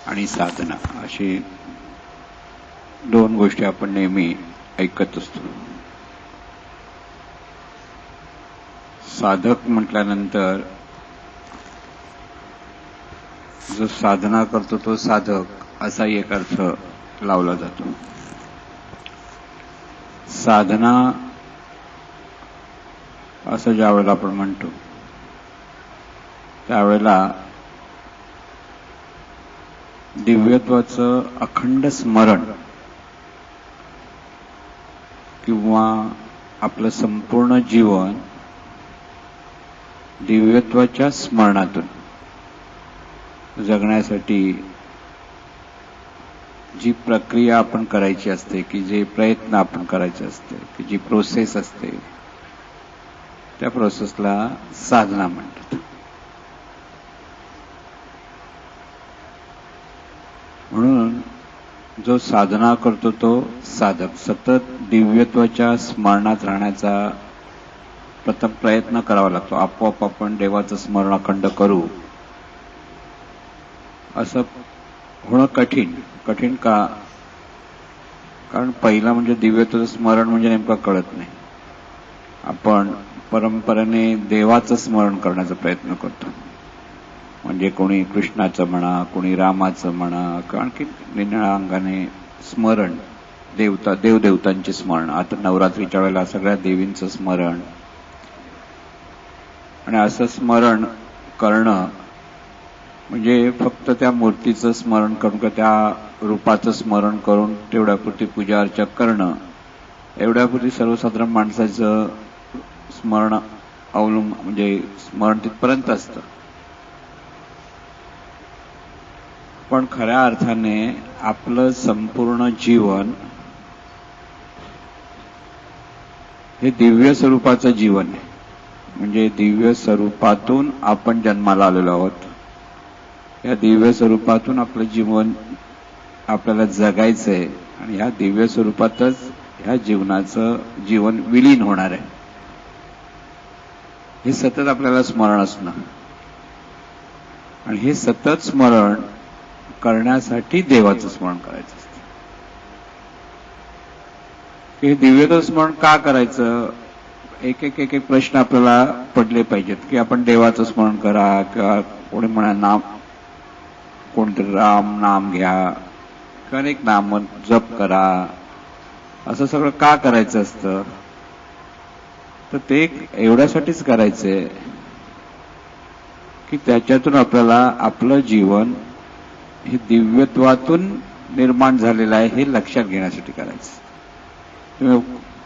आणि साधना अशी दोन गोष्टी आपण नेहमी ऐकत असतो. साधक म्हटल्यानंतर जो साधना करतो तो साधक असाही एक अर्थ लावला जातो. साधना असं ज्या वेळेला आपण म्हणतो त्यावेळेला दिव्यत्वाचं अखंड स्मरण किंवा आपलं संपूर्ण जीवन दिव्यत्वाच्या स्मरणातून जगण्यासाठी जी प्रक्रिया आपण करायची असते, की जे प्रयत्न आपण करायचे असते, की जी प्रोसेस असते, त्या प्रोसेसला साधना म्हणतात. म्हणून जो साधना करतो तो साधक सतत दिव्यत्वाच्या स्मरणात राहण्याचा प्रथम प्रयत्न करावा लागतो. आपोआप आपण देवाचं स्मरण अखंड करू असं होणं कठीण का? कारण पहिला म्हणजे दिव्यत्वाचं स्मरण म्हणजे नेमकं कळत नाही. आपण परंपरेने देवाचं स्मरण करण्याचा प्रयत्न करतो. म्हणजे कोणी कृष्णाचं म्हणा, कोणी रामाचं म्हणा, कारण की निराळ्या अंगाने स्मरण, देवदेवतांचे स्मरण. आता नवरात्रीच्या वेळेला सगळ्या देवींचं स्मरण, आणि असं स्मरण करणं म्हणजे फक्त त्या मूर्तीचं स्मरण करून किंवा त्या रूपाचं स्मरण करून तेवढ्यापुरती पूजा अर्चा करणं, एवढ्यापुरती सर्वसाधारण माणसाचं स्मरण म्हणजे स्मरण तिथपर्यंत असतं. पण खऱ्या अर्थाने आपलं संपूर्ण जीवन हे दिव्य स्वरूपाचं जीवन आहे. म्हणजे दिव्य स्वरूपातून आपण जन्माला आलेलो आहोत. या दिव्य स्वरूपातून आपलं जीवन आपल्याला जगायचंय आणि ह्या दिव्य स्वरूपातच ह्या जीवनाचं जीवन विलीन होणार आहे. हे सतत आपल्याला स्मरण असणं, आणि हे सतत स्मरण करण्यासाठी देवाचं स्मरण करायचं असतं. हे दिव्यत्व स्मरण का करायचं? एक प्रश्न आपल्याला पडले पाहिजेत, की आपण देवाचं स्मरण करा किंवा कोणी म्हणा कोणतरी राम नाम घ्या किंवा एक नाम जप करा, असं सगळं का करायचं असतं? तर ते एवढ्यासाठीच करायचंय की त्याच्यातून आपल्याला आपलं जीवन हे दिव्यत्वातून निर्माण झालेलं आहे हे लक्षात घेण्यासाठी करायचं.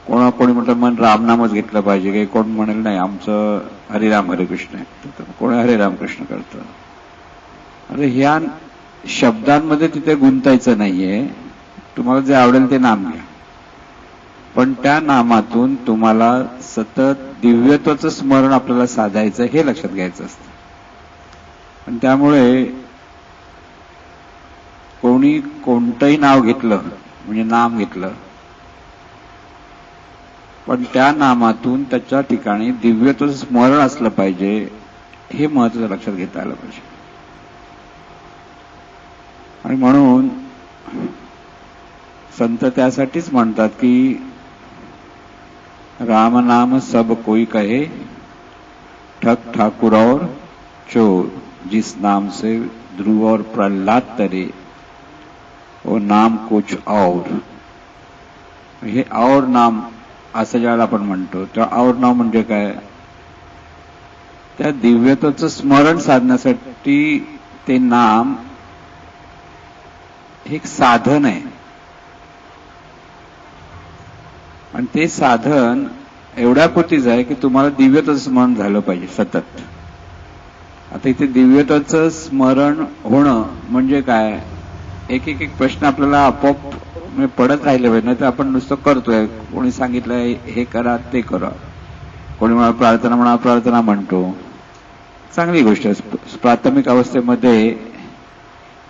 कोणी म्हटलं मन रामनामच घेतलं पाहिजे, काही कोण म्हणेल नाही आमचं हरिराम हरे कृष्ण आहे, कोणी हरे राम कृष्ण करतं. अरे ह्या शब्दांमध्ये तिथे गुंतायचं नाहीये. तुम्हाला जे आवडेल ते नाम घ्या, पण त्या नामातून तुम्हाला सतत दिव्यत्वाचं स्मरण आपल्याला साधायचं हे लक्षात घ्यायचं असतं. आणि त्यामुळे कोणी कोणतंही नाव घेतलं म्हणजे नाम घेतलं, पण त्या नामातून त्याच्या ठिकाणी दिव्यत्वाचं स्मरण असलं पाहिजे, हे महत्त्वाचं लक्षात घेता आलं पाहिजे. आणि म्हणून संत त्यासाठीच म्हणतात की राम नाम सब कोई कहे, ठग ठाकुर और चोर, जिस नाम से ध्रुव और प्रहलाद तरे, वो नाम कुछ और. हे और नाम असं ज्याला आपण म्हणतो तेव्हा और नाम म्हणजे काय? त्या दिव्यत्वाचं स्मरण साधण्यासाठी ते नाम हे एक साधन आहे. आणि ते साधन एवढ्यापुरतीच आहे की तुम्हाला दिव्यत्वाचं स्मरण झालं पाहिजे सतत. आता इथे दिव्यत्वाचं स्मरण होणं म्हणजे काय? एक प्रश्न आपल्याला आपोआप पडत राहिले पाहिजे, नाही तर आपण नुसतं करतोय. कोणी सांगितलंय हे करा ते करा, कोणी म्हणा प्रार्थना म्हणतो, चांगली गोष्ट आहे. प्राथमिक अवस्थेमध्ये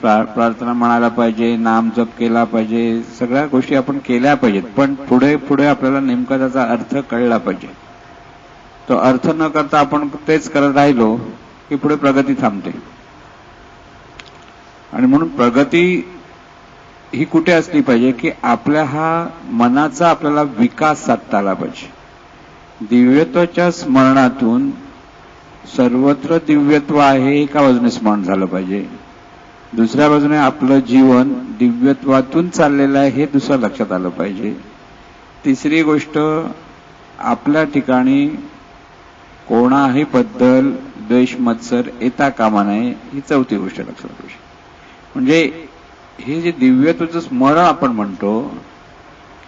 प्रार्थना म्हणायला पाहिजे, नाम जप केला पाहिजे, सगळ्या गोष्टी आपण केल्या पाहिजेत. पण पुढे आपल्याला नेमका त्याचा अर्थ कळला पाहिजे. तो अर्थ न करता आपण तेच करत राहिलो की पुढे प्रगती थांबते. आणि म्हणून प्रगती ही कुठे असली पाहिजे की आपल्या हा मनाचा आपल्याला विकास साधता आला पाहिजे. दिव्यत्वाच्या स्मरणातून सर्वत्र दिव्यत्व आहे एका बाजूने स्मरण झालं पाहिजे, दुसऱ्या बाजूने आपलं जीवन दिव्यत्वातून चाललेलं आहे हे दुसरं लक्षात आलं पाहिजे. तिसरी गोष्ट, आपल्या ठिकाणी कोणाही बद्दल द्वेष मत्सर येता कामा नये ही चौथी गोष्ट लक्षात पाहिजे. म्हणजे हे जे दिव्यत्वाचं स्मरण आपण म्हणतो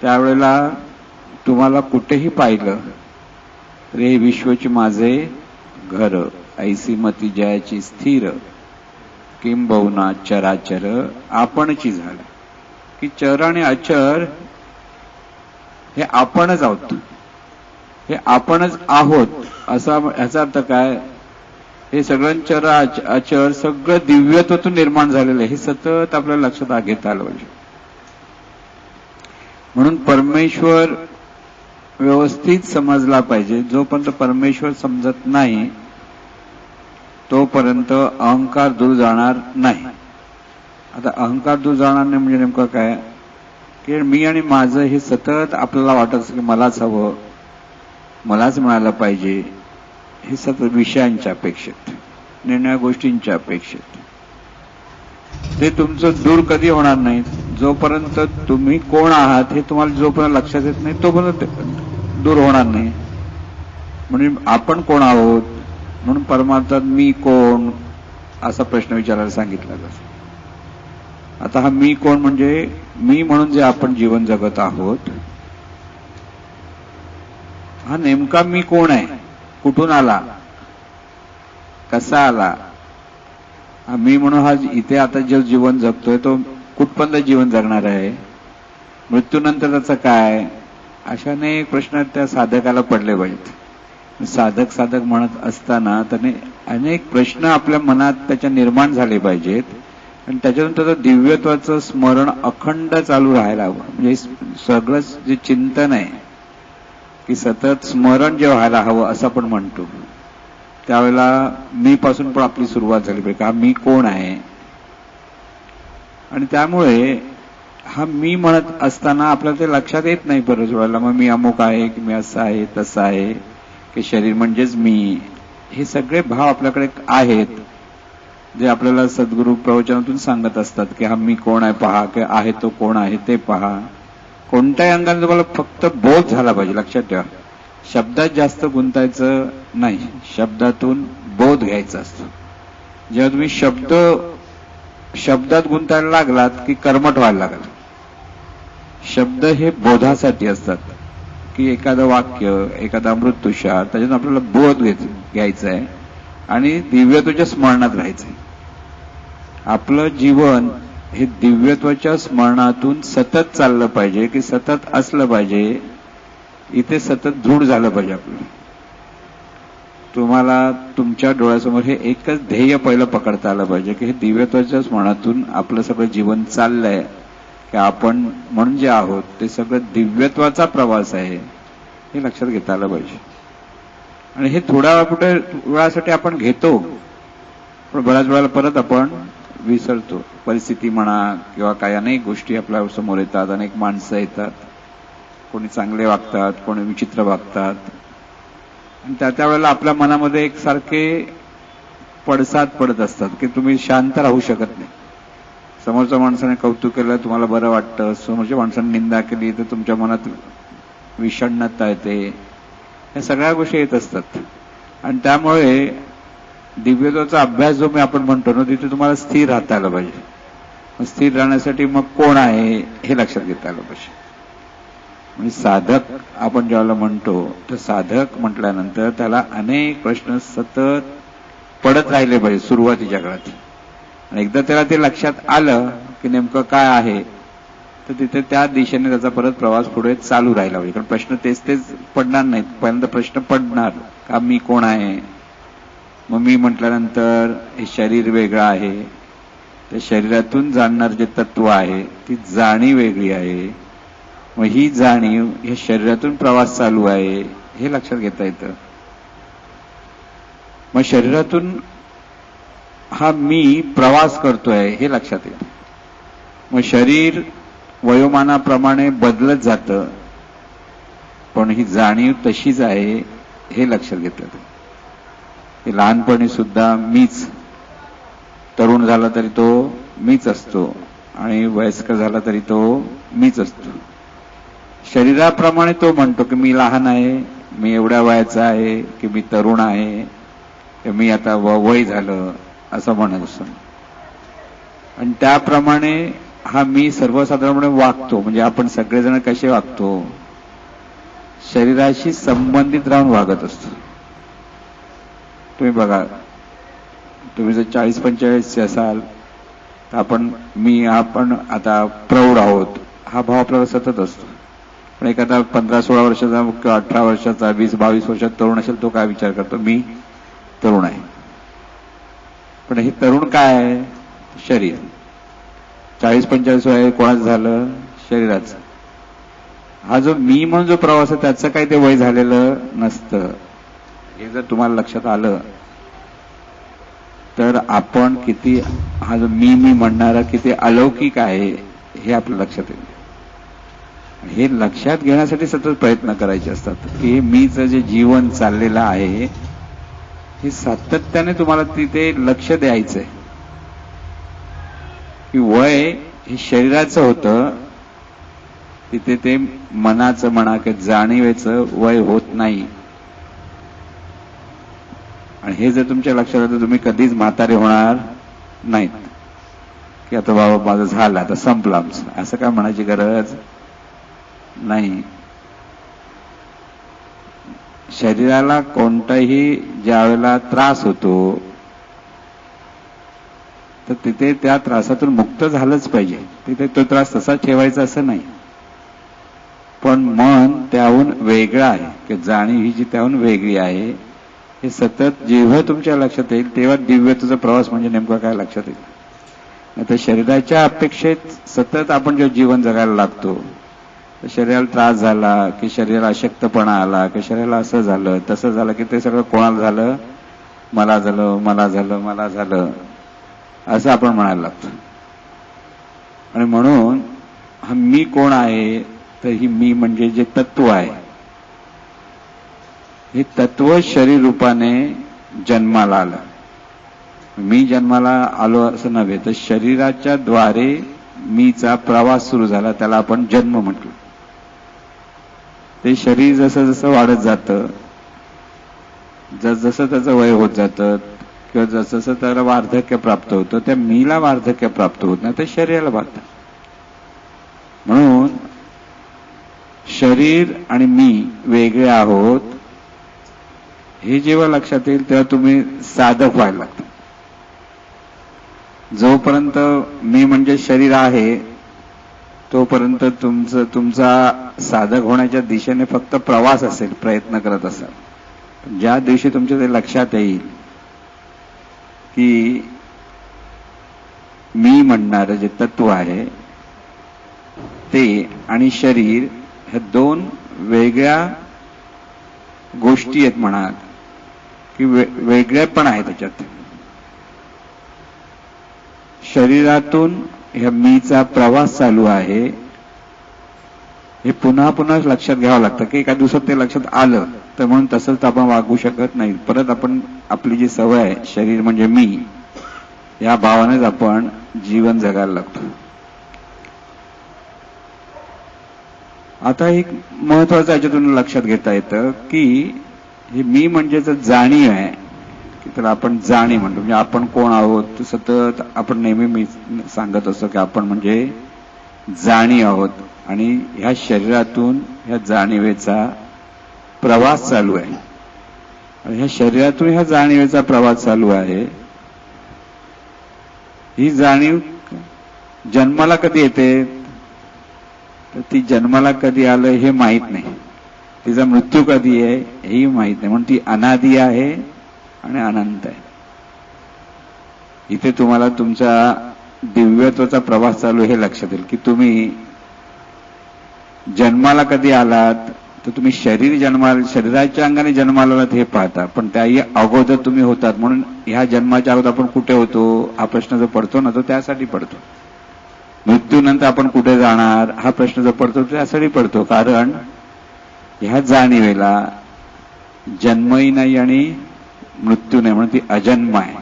त्यावेळेला तुम्हाला कुठेही पाहिलं रे विश्वची माझे घर, ऐसी मती जयाची स्थिर, किंबहुना चराचर आपणची झालं. की चर आणि अचर हे आपणच आहोत, हे आपणच आहोत असा ह्याचा अर्थ काय, हे सगळं चर अचर सगळं दिव्यत्वातून निर्माण झालेलं आहे हे सतत आपल्याला लक्षात घेता आलं पाहिजे. म्हणून परमेश्वर व्यवस्थित समजला पाहिजे. जोपर्यंत परमेश्वर समजत नाही तोपर्यंत अहंकार दूर जाणार नाही. आता अहंकार दूर जाणार नाही म्हणजे नेमकं काय की मी आणि माझं हे सतत आपल्याला वाटत असं की मलाच हवं, मलाच मिळालं पाहिजे, हे सतत विषयांच्या अपेक्षेत, निर्णय गोष्टींच्या अपेक्षेत. ते तुमचं दूर कधी होणार नाही जोपर्यंत तुम्ही कोण आहात हे तुम्हाला जोपर्यंत लक्षात येत नाही तोपर्यंत दूर होणार नाही. म्हणजे आपण कोण आहोत म्हणून परमार्थात मी कोण असा प्रश्न विचारायला सांगितला जातो. आता हा मी कोण म्हणजे मी म्हणून जे आपण जीवन जगत आहोत हा नेमका मी कोण आहे, कुठून आला, कसा आला, मी म्हणून हा इथे आता जे जीवन जगतोय तो कुठपर्यंत जीवन जगणार आहे, मृत्यूनंतर त्याचं काय, अशा अनेक प्रश्न त्या साधकाला पडले पाहिजेत. साधक म्हणत असताना त्याने अनेक प्रश्न आपल्या मनात त्याच्या निर्माण झाले पाहिजेत आणि त्याच्यातून त्याचं दिव्यत्वाचं स्मरण अखंड चालू राहायला हवं. म्हणजे सगळंच जे चिंतन आहे की सतत स्मरण जे व्हायला हवं असं आपण म्हणतो त्यावेळेला मी पासून पण आपली सुरुवात झाली पाहिजे. का मी कोण आहे, आणि त्यामुळे हा मी म्हणत असताना आपल्याला ते लक्षात येत नाही बरंच वेळेला. मग मी अमुक आहे की मी असं आहे तसं आहे की शरीर म्हणजेच मी, हे सगळे भाव आपल्याकडे आहेत जे आपल्याला सद्गुरू प्रवचनातून सांगत असतात की हा मी कोण आहे पहा, की आहे तो कोण आहे ते पहा. कोणत्याही अंगाने तुम्हाला फक्त बोध झाला पाहिजे. लक्षात ठेवा, शब्दात जास्त गुंतायचं नाही, शब्दातून बोध घ्यायचा असतो. जेव्हा तुम्ही शब्दात गुंतायला लागलात की कर्मठ व्हायला लागला. शब्द हे बोधासाठी असतात की एखादं वाक्य, एखादा अमृततुषार त्याच्यातून आपल्याला बोध घ्यायचा आहे आणि दिव्यत्वाच्या स्मरणात राहायचं आहे. आपलं जीवन हे दिव्यत्वाच्या स्मरणातून सतत चाललं पाहिजे की सतत असलं पाहिजे, इथे सतत दृढ झालं पाहिजे आपलं. तुम्हाला तुमच्या डोळ्यासमोर हे एकच ध्येय पहिलं पकडता आलं पाहिजे की हे दिव्यत्वाच्या स्मरणातून आपलं सगळं जीवन चाललंय, की आपण म्हणून जे आहोत ते सगळं दिव्यत्वाचा प्रवास आहे हे लक्षात घेता आलं पाहिजे. आणि हे थोड्या वेळासाठी आपण घेतो पण बऱ्याच वेळाला परत आपण विसरतो. परिस्थिती म्हणा किंवा काही अनेक गोष्टी आपल्या समोर येतात, अनेक माणसं येतात, कोणी चांगले वागतात, कोणी विचित्र वागतात, आणि त्या वेळेला आपल्या मनामध्ये एक सारखे पडसाद पडत असतात की तुम्ही शांत राहू शकत नाही. समोरच्या माणसाने कौतुक केलं तुम्हाला बरं वाटतं, समोरच्या माणसाने निंदा केली तर तुमच्या मनात विषण्णता येते. या सगळ्या गोष्टी येत असतात आणि त्यामुळे दिव्यत्वाचा अभ्यास जो मी आपण म्हणतो ना तिथे तुम्हाला स्थिर राहता आलं पाहिजे. स्थिर राहण्यासाठी मग कोण आहे हे लक्षात घेता आलं पाहिजे. म्हणजे साधक आपण ज्याला म्हणतो तर साधक म्हटल्यानंतर त्याला अनेक प्रश्न सतत पडत राहिले पाहिजे सुरुवातीच्या काळात. आणि एकदा त्याला ते लक्षात आलं की नेमकं काय आहे तर तिथे त्या दिशेने त्याचा परत प्रवास पुढे चालू राहिला पाहिजे. कारण प्रश्न तेच पडणार नाहीत. पहिल्यांदा प्रश्न पडणार का मी कोण आहे, मग मी म्हटल्यानंतर हे शरीर वेगळं आहे, त्या शरीरातून जाणणार जे तत्व आहे ती जाणीव वेगळी आहे, मग ही जाणीव हे शरीरातून प्रवास चालू आहे हे लक्षात घेता येतं. मग शरीरातून हा मी प्रवास करतोय हे लक्षात येतं. मग शरीर वयोमानाप्रमाणे बदलत जातं, पण ही जाणीव तशीच आहे हे लक्षात घेतलं. की लहानपणी सुद्धा मीच, तरुण झाला तरी तो मीच असतो आणि वयस्क झाला तरी तो मीच असतो. शरीराप्रमाणे तो म्हणतो की मी लहान आहे, मी एवढ्या वयाचा आहे, की मी तरुण आहे, की मी आता वय झालं असं म्हणत असतो. आणि त्याप्रमाणे हा मी सर्वसाधारणपणे वागतो. म्हणजे आपण सगळेजण कसे वागतो, शरीराशी संबंधित राहून वागत असतो. तुम्ही बघा, तुम्ही जर 40-45 असाल तर आपण आता प्रौढ आहोत हा भाव आपल्याला सतत असतो. पण एखादा 15-16 वर्षाचा किंवा 18 वर्षाचा 20-22 वर्षाचा तरुण असेल, तो काय विचार करतो, मी तरुण आहे. पण हे तरुण काय आहे, शरीर. 40-45 वय कोणाचं झालं, शरीराचं. हा जो मी म्हणून जो प्रवास आहे त्याचं काही ते वय झालेलं नसतं. हे जर तुम्हाला लक्षात आलं तर आपण किती, हा जो मी म्हणणारा किती अलौकिक आहे हे आपल्या लक्षात येईल. हे लक्षात घेण्यासाठी सतत प्रयत्न करायचे असतात की मीचं जे जीवन चाललेलं आहे हे सातत्याने तुम्हाला तिथे लक्ष द्यायचंय. की वय हे शरीराचं होतं, तिथे ते मनाचं म्हणा की जाणीवेचं वय होत नाही. आणि हे जर तुमच्या लक्षात आलं तर तुम्ही कधीच म्हातारे होणार नाहीत. की आता बाबा माझं झालं, आता संपलं आमचं, असं काय म्हणायची गरज नाही. शरीराला कोणताही ज्यावेळेला त्रास होतो तर तिथे त्या त्रासातून मुक्त झालंच पाहिजे. तिथे तो त्रास तसा ठेवायचा असं नाही. पण मन त्याहून वेगळं आहे, की जाणीव ही जी त्याहून वेगळी आहे. हे सतत जेव्हा तुमच्या लक्षात येईल तेव्हा दिव्यतेचा प्रवास म्हणजे नेमका काय लक्षात येईल. आता शरीराच्या अपेक्षेत सतत आपण जेव्हा जीवन जगायला लागतो, तर शरीराला त्रास झाला की शरीराला अशक्तपणा आला की शरीराला असं झालं तसं झालं की ते सगळं कोणाला झालं, मला झालं, मला झालं, मला झालं असं आपण म्हणायला लागतो. आणि म्हणून हा मी कोण आहे, तर ही मी म्हणजे जे तत्व आहे, हे तत्व शरीर रूपाने जन्माला आलं. मी जन्माला आलो असं नव्हे, तर शरीराच्या द्वारे मीचा प्रवास सुरू झाला, त्याला आपण जन्म म्हटलं. ते शरीर जसं जसं वाढत जातं, जसं त्याचं वय होत जातं किंवा जसं जसं त्याला वार्धक्य प्राप्त होतं, त्या मीला वार्धक्य प्राप्त होत नाही, तर शरीराला बाधतं. म्हणून शरीर आणि मी वेगळे आहोत हे जेव्हा लक्षात येईल तेव्हा तुम्ही साधक व्हायला लागता. जोपर्यंत मी म्हणजे शरीर आहे तोपर्यंत तुमचा साधक होण्याच्या दिशेने फक्त प्रवास असेल, प्रयत्न करत असाल. ज्या दिवशी तुमच्या ते लक्षात येईल की मी म्हणणारं जे तत्व आहे ते आणि शरीर हे दोन वेगळ्या गोष्टी आहेत म्हणा, की वेगळे पण आहे त्याच्यात. शरीरातून ह्या मीचा प्रवास चालू आहे हे पुन्हा पुन्हा लक्षात घ्यावं लागतं. की एका दिवसात ते लक्षात आलं तर म्हणून तसंच आपण वागू शकत नाही. परत आपण आपली जी सवय आहे, शरीर म्हणजे मी, या भावानेच आपण जीवन जगायला लागतो. आता एक महत्वाचं याच्यातून लक्षात घेता येतं की हे मी म्हणजे जर जाणीव आहे, की त्याला आपण जाणीव म्हणतो. म्हणजे आपण कोण आहोत, सतत आपण नेहमी मी सांगत असतो की आपण म्हणजे जाणीव आहोत. आणि ह्या शरीरातून ह्या जाणीवेचा प्रवास चालू आहे. आणि ह्या शरीरातून ह्या जाणीवेचा प्रवास चालू आहे. ही जाणीव जन्माला कधी येते, तर ती जन्माला कधी आलं हे माहीत नाही. तिचा मृत्यू कधी आहे हेही माहीत नाही. म्हणून ती अनादी आहे आणि अनंत आहे. इथे तुम्हाला तुमचा दिव्यत्वाचा प्रवास चालू हे लक्षात येईल की तुम्ही जन्माला कधी आलात तर तुम्ही शरीराच्या अंगाने जन्माला आलात हे पाहता, पण त्याही अगोदर तुम्ही होतात. म्हणून ह्या जन्माच्या अगोदर आपण कुठे होतो हा प्रश्न जो पडतो ना, तो त्यासाठी पडतो. मृत्यूनंतर आपण कुठे जाणार हा प्रश्न जो पडतो त्यासाठी पडतो. कारण ह्या जाणीवेला जन्मही नाही आणि मृत्यू नाही, म्हणून ती अजन्म आहे.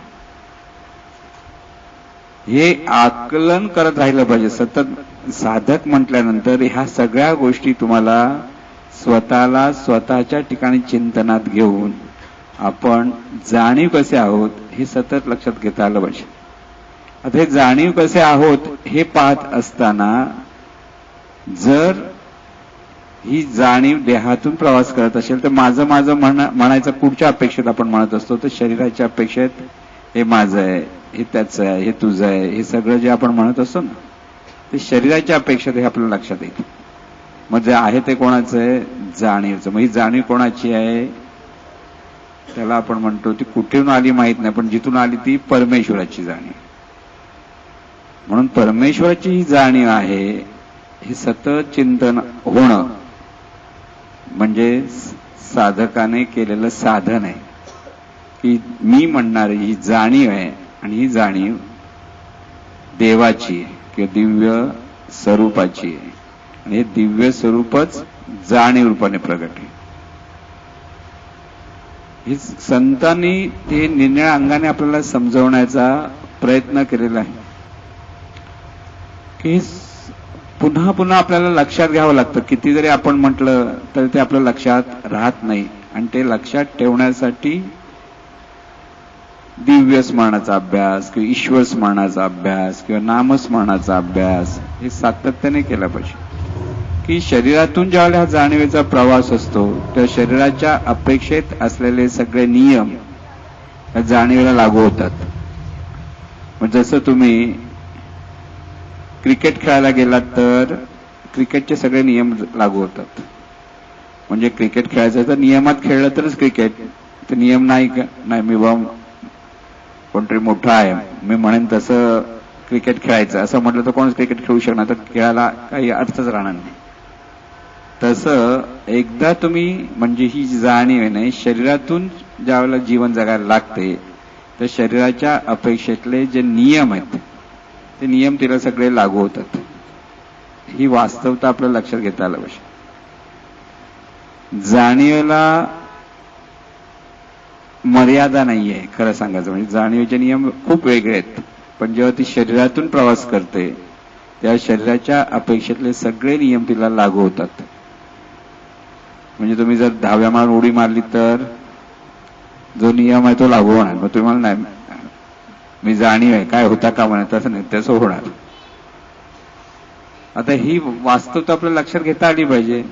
हे आकलन करत राहिलं पाहिजे सतत. साधक म्हटल्यानंतर ह्या सगळ्या गोष्टी तुम्हाला स्वतःला स्वतःच्या ठिकाणी चिंतनात घेऊन आपण जाणीव कसे आहोत हे सतत लक्षात घेता आलं पाहिजे. आता हे जाणीव कसे आहोत हे पाहत असताना जर ही जाणीव देहातून प्रवास करत असेल तर माझं माझं म्हणायचं पुढच्या अपेक्षेत आपण म्हणत असतो. तर शरीराच्या अपेक्षेत हे माझं आहे, हे त्याचं आहे, हे तुझं आहे, हे सगळं जे आपण म्हणत असतो ना ते शरीराच्या अपेक्षेत हे आपल्याला लक्षात येईल. मग जे आहे ते कोणाचं आहे? जाणीवचं. मग ही जाणीव कोणाची आहे? त्याला आपण म्हणतो ती कुठून आली माहित नाही, पण जिथून आली ती परमेश्वराची जाणीव. म्हणून परमेश्वराची ही जाणीव आहे हे सतत चिंतन होणं म्हणजे साधकाने केलेलं साधन आहे. की मी म्हणणारी ही जाणीव आहे आणि ही जाणीव देवाची आहे किंवा दिव्य स्वरूपाची आहे आणि हे दिव्य स्वरूपच जाणीव रूपाने प्रगट आहे. हे संतांनी ते निरनिळ्या अंगाने आपल्याला समजवण्याचा प्रयत्न केलेला आहे की पुन्हा पुन्हा आपल्याला लक्षात घ्यावं लागतं. किती जरी आपण म्हटलं तरी ते आपल्या लक्षात राहत नाही आणि ते लक्षात ठेवण्यासाठी दिव्य स्मरणाचा अभ्यास किंवा ईश्वर स्मरणाचा अभ्यास किंवा नामस्मरणाचा अभ्यास हे सातत्याने केला पाहिजे. की शरीरातून ज्यावेळेला हा जाणीवेचा प्रवास असतो त्या शरीराच्या अपेक्षेत असलेले सगळे नियम या जाणीवेला लागू होतात. मग जसं तुम्ही क्रिकेट खेळायला गेलात तर क्रिकेटचे सगळे नियम लागू होतात. म्हणजे क्रिकेट खेळायचं तर नियमात खेळलं तरच क्रिकेट. ते नियम नाही का? नाही, मी कोणतरी मोठा आहे मी म्हणेन तसं क्रिकेट खेळायचं असं म्हटलं तर कोणच क्रिकेट खेळू शकणार? तर खेळायला काही अर्थच राहणार नाही. तसं एकदा तुम्ही म्हणजे ही जाणीव आहे नाही शरीरातून ज्यावेळेला जीवन जगायला लागते तर शरीराच्या अपेक्षेतले जे नियम आहेत ते नियम तिला सगळे लागू होतात. ही वास्तवता आपल्याला लक्षात घेता आलं पाहिजे. जाणीवेला मर्यादा नाहीये खरं सांगायचं म्हणजे. जाणीवेचे नियम खूप वेगळे आहेत, पण जेव्हा ती शरीरातून प्रवास करते त्या शरीराच्या अपेक्षेतले सगळे नियम तिला लागू होतात. म्हणजे तुम्ही जर 10व्या माळावर उडी मारली तर जो नियम आहे तो लागू होणार. मग तुम्हाला नाही मी जाणीव आहे काय होता का म्हणत तसं नाही, तसं होणार. आता ही वास्तवता आपल्याला लक्षात घेता आली पाहिजे.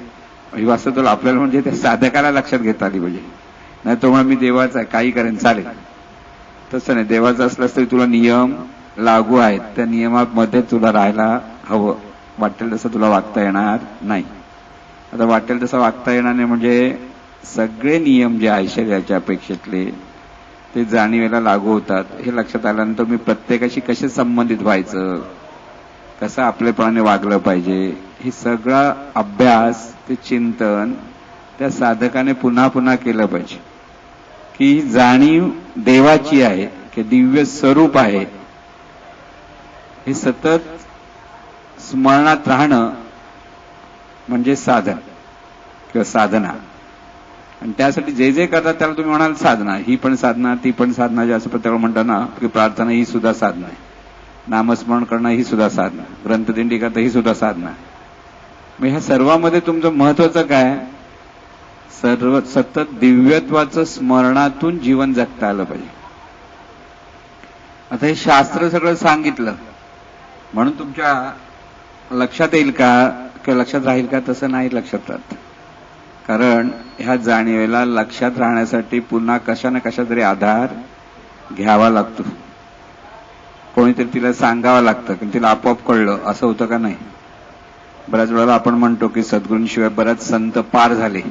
ही वास्तवता आपल्याला म्हणजे त्या साधकाला लक्षात घेता आली पाहिजे. नाही तो म्हणा मी देवाचा आहे काही करेन चालेल, तसं नाही. देवाचं असलंच तरी तुला नियम लागू आहेत, त्या नियमामध्ये तुला राहायला हवं. वाटेल तसं तुला वागता येणार नाही. आता वाटेल तसं वागता येणार नाही म्हणजे सगळे नियम जे आहे शरीराच्या अपेक्षेतले ते जाणीवेला लागू होतात. हे लक्षात आल्यानंतर मी प्रत्येकाशी कसे संबंधित व्हायचं, कसं आपलेपणाने वागलं पाहिजे, हे सगळा अभ्यास ते चिंतन त्या साधकाने पुन्हा पुन्हा केलं पाहिजे. की जाणीव देवाची आहे की दिव्य स्वरूप आहे हे सतत स्मरणात राहणं म्हणजे साधन किंवा साधना. आणि त्यासाठी जे जे करतात त्याला तुम्ही म्हणाल साधना. ही पण साधना ती पण साधना, जे असं प्रत्येक म्हणतात ना की प्रार्थना ही सुद्धा साधना आहे, नामस्मरण करणं ही सुद्धा साधना, ग्रंथदिंडी करणं ही सुद्धा साधना. मग ह्या सर्वांमध्ये तुमचं महत्वाचं काय? सर्व सतत दिव्यत्वाचं स्मरणातून जीवन जगता आलं पाहिजे. आता हे शास्त्र सगळं सांगितलं म्हणून तुमच्या लक्षात येईल का किंवा लक्षात राहील का? तसं नाही लक्षात राहत. कारण ह्या जाणीवेला लक्षात राहण्यासाठी पुन्हा कशा ना कशा तरी आधार घ्यावा लागतो. कोणीतरी तिला सांगावं लागतं की तिला आपोआप कळलं असं होतं का? नाही. बऱ्याच वेळेला आपण म्हणतो की सद्गुरूंशिवाय बऱ्याच संत पार झाले,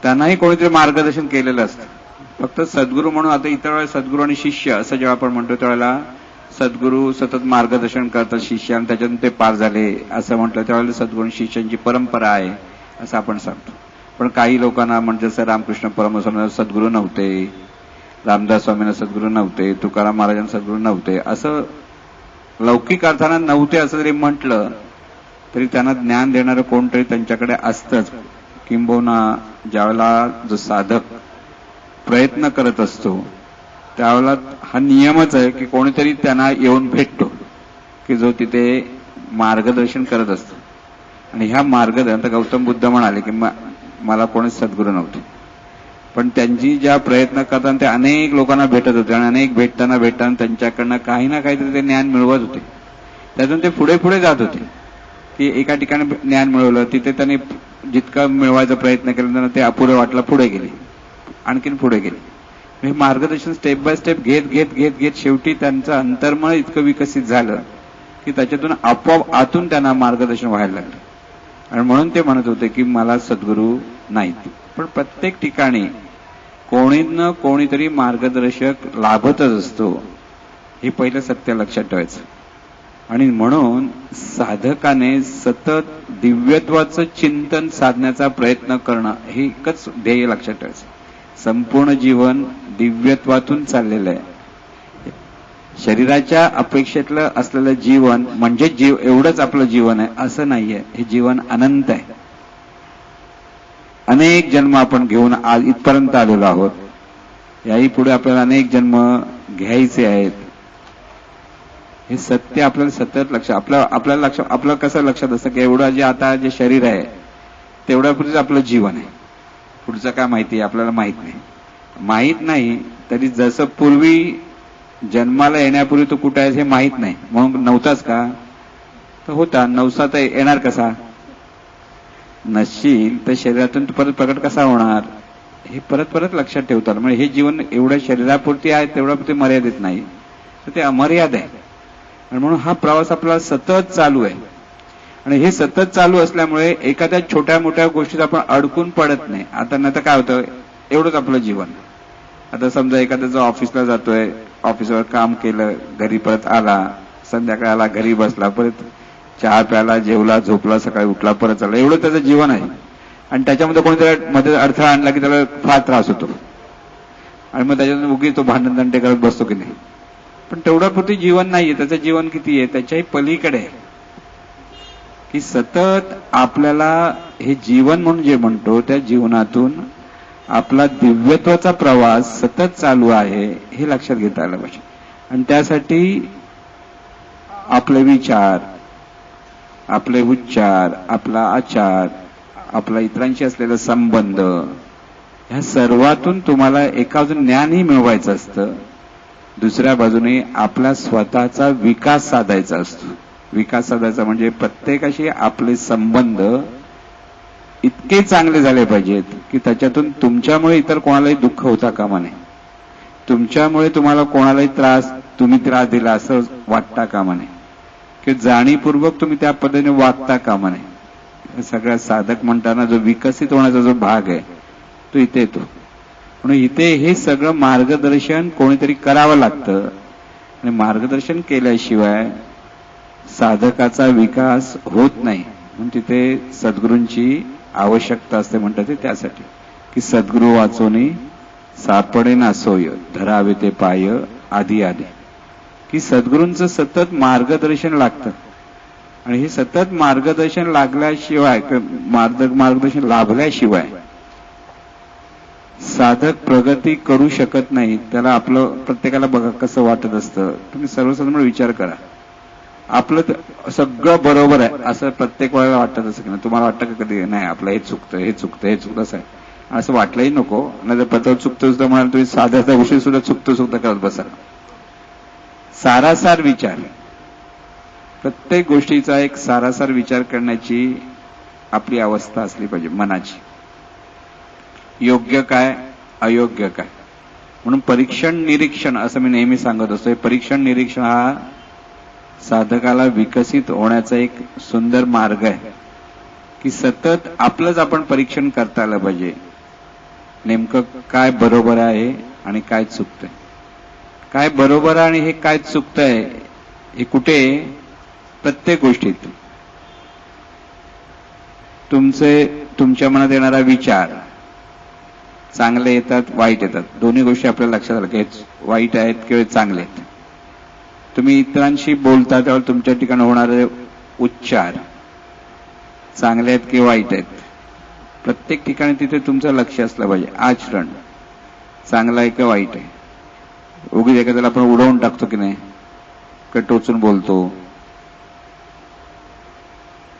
त्यांनाही कोणीतरी मार्गदर्शन केलेलं असतं. फक्त सद्गुरू म्हणून आता इतर वेळेला सद्गुरू आणि शिष्य असं जेव्हा आपण म्हणतो त्यावेळेला सद्गुरू सतत मार्गदर्शन करतात शिष्य आणि त्याच्यातून ते पार झाले असं म्हटलं त्यावेळेला सद्गुरू शिष्यांची परंपरा आहे असं आपण सांगतो. पण काही लोकांना म्हणजे जसं रामकृष्ण परमहंसांना सद्गुरू नव्हते, रामदास स्वामींना सद्गुरू नव्हते, तुकाराम महाराजांना सद्गुरू नव्हते, असं लौकिक अर्थानं नव्हते असं जरी म्हटलं तरी त्यांना ज्ञान देणारं कोणतरी त्यांच्याकडे असतंच. किंबहुना ज्यावेळेला जो साधक प्रयत्न करत असतो त्यावेळेला हा नियमच आहे की कोणीतरी त्यांना येऊन भेटतो की जो तिथे मार्गदर्शन करत असतो. आणि ह्या मार्गदर्शन गौतम बुद्ध म्हणाले की मला कोणीच सद्गुरू नव्हते, पण त्यांची ज्या प्रयत्न करताना ते अनेक लोकांना भेटत होते आणि अनेक भेटताना त्यांच्याकडनं काही ना काहीतरी ते ज्ञान मिळवत होते. त्यातून ते पुढे पुढे जात होते की एका ठिकाणी ज्ञान मिळवलं, तिथे त्यांनी जितका मिळवायचा प्रयत्न केला त्यांना ते अपुरं वाटलं, पुढे गेले, आणखीन पुढे गेले. हे मार्गदर्शन स्टेप बाय स्टेप घेत घेत घेत घेत शेवटी त्यांचं अंतर्मन इतकं विकसित झालं की त्याच्यातून आपोआप आतून त्यांना मार्गदर्शन व्हायला लागलं. आणि म्हणून ते म्हणत होते की मला सद्गुरू नाहीत. पण प्रत्येक ठिकाणी कोणी न कोणीतरी मार्गदर्शक लाभतच असतो, हे पहिलं सत्य लक्षात ठेवायचं. आणि म्हणून साधकाने सतत दिव्यत्वाचं चिंतन साधण्याचा प्रयत्न करणं हे एकच ध्येय लक्षात ठेवायचं. संपूर्ण जीवन दिव्यत्वातून चाललेलं आहे. शरीराच्या अपेक्षेतलं असलेलं जीवन म्हणजे एवढंच आपलं जीवन आहे असं नाहीये. हे जीवन अनंत आहे. अनेक जन्म आपण घेऊन आज इथपर्यंत आलेलो आहोत. याही पुढे आपल्याला अनेक जन्म घ्यायचे आहेत. हे सत्य आपल्याला सतत आपल्याला कसं लक्षात असतं की एवढं जे आता जे शरीर आहे तेवढ्यापुरतीच आपलं जीवन आहे. पुढचं काय माहिती आपल्याला माहित नाही तरी जसं पूर्वी जन्माला येण्यापूर्वी तो कुठे आहे हे माहित नाही म्हणून नव्हताच का, तर होता. नवसा तर येणार कसा, नसशील तर शरीरातून परत प्रकट कसा होणार, हे परत परत लक्षात ठेवतात. म्हणजे हे जीवन एवढ्या शरीरापुरती आहे तेवढ्यापुरती मर्यादित नाही, तर ते अमर्याद आहे. आणि म्हणून हा प्रवास आपला सतत चालू आहे. आणि हे सतत चालू असल्यामुळे एखाद्या छोट्या मोठ्या गोष्टीत आपण अडकून पडत नाही. आता नाही तर काय होतं, एवढंच आपलं जीवन. आता समजा एखादा जो ऑफिसला जातोय, ऑफिसवर काम केलं, घरी परत आला, संध्याकाळी आला, घरी बसला, परत चहा प्याला, जेवला, झोपला, सकाळी उठला, परत आला, एवढं त्याचं जीवन आहे. आणि त्याच्यामध्ये कोणीतरी मध्ये अडथळा आणला की त्याला फार त्रास होतो आणि मग त्याच्यातून उगीच तो भांडण दंडे करत बसतो की नाही. पण तेवढ्यापुरती जीवन नाहीये. त्याचं जीवन किती आहे, त्याच्याही पलीकडे आहे की सतत आपल्याला हे जीवन म्हणून जे म्हणतो त्या जीवनातून आपला दिव्यत्वाचा प्रवास सतत चालू आहे हे लक्षात घेता आलं पाहिजे. आणि त्यासाठी आपले विचार, आपले उच्चार, आपला आचार, आपला इतरांशी असलेला संबंध, ह्या सर्वातून तुम्हाला एका बाजूने ज्ञानही मिळवायचं असतं, दुसऱ्या बाजूने आपला स्वतःचा विकास साधायचा असतो. विकास साधायचा म्हणजे प्रत्येकाशी आपले संबंध इतके चांगले झाले पाहिजेत की त्याच्यातून तुमच्यामुळे इतर कोणालाही दुःख होता कामा नये, तुमच्यामुळे तुम्हाला कोणालाही तुम्ही त्रास दिला असं वाटता कामा नये, की जाणीवपूर्वक तुम्ही त्या पद्धतीने वागता कामा नये. सगळ्या साधक म्हणताना जो विकसित होण्याचा जो भाग आहे तो इथे येतो. म्हणून इथे हे सगळं मार्गदर्शन कोणीतरी करावं लागतं. आणि मार्गदर्शन केल्याशिवाय साधकाचा विकास होत नाही. म्हणून तिथे सद्गुरूंची आवश्यकता असते. म्हणतात ते त्यासाठी की सद्गुरू वाचोनी सापडे ना सोय, धरावे ते पाय आधी आधी, की सद्गुरूंचं सतत मार्गदर्शन लागतं. आणि हे सतत मार्गदर्शन लागल्याशिवाय, मार्गदर्शन लाभल्याशिवाय साधक प्रगती करू शकत नाही. त्याला आपलं प्रत्येकाला बघा कसं वाटत असतं. तुम्ही सर्वसाधारण विचार करा, आपलं सगळं बरोबर आहे असं प्रत्येक वेळेला वाटत असं की नाही. तुम्हाला वाटतं का कधी नाही आपलं हे चुकतं, हे चुकतं, हे चुकतं असं आहे, असं वाटलंही नको. नाही तर प्रत्येक चुकतं सुद्धा म्हणाल तुम्ही साध्याचा विषय सुद्धा चुकतं करत बसा. सारासार विचार, प्रत्येक गोष्टीचा एक सारासार विचार करण्याची आपली अवस्था असली पाहिजे मनाची. योग्य काय, अयोग्य काय, म्हणून परीक्षण निरीक्षण असं मी नेहमी सांगत असतो. हे परीक्षण निरीक्षण हा साधकाला विकसित होण्याचा एक सुंदर मार्ग आहे की सतत आपलंच आपण परीक्षण करता आलं पाहिजे. नेमकं काय बरोबर आहे आणि काय चुकतंय, काय बरोबर आहे आणि हे काय चुकतंय, हे कुठे, प्रत्येक गोष्टीत. तुमचे तुमच्या मनात येणारा विचार, चांगले येतात वाईट येतात, दोन्ही गोष्टी आपल्याला लक्षात आल्या की वाईट आहेत किंवा चांगले आहेत. तुम्ही इतरांशी बोलता त्यावर तुमच्या ठिकाणी होणारे उच्चार चांगले आहेत की वाईट आहेत, प्रत्येक ठिकाणी तिथे तुमचं लक्ष असलं पाहिजे. आचरण चांगलं आहे का वाईट आहे. उगीच एखाद्याला आपण उडवून टाकतो की नाही, का टोचून बोलतो.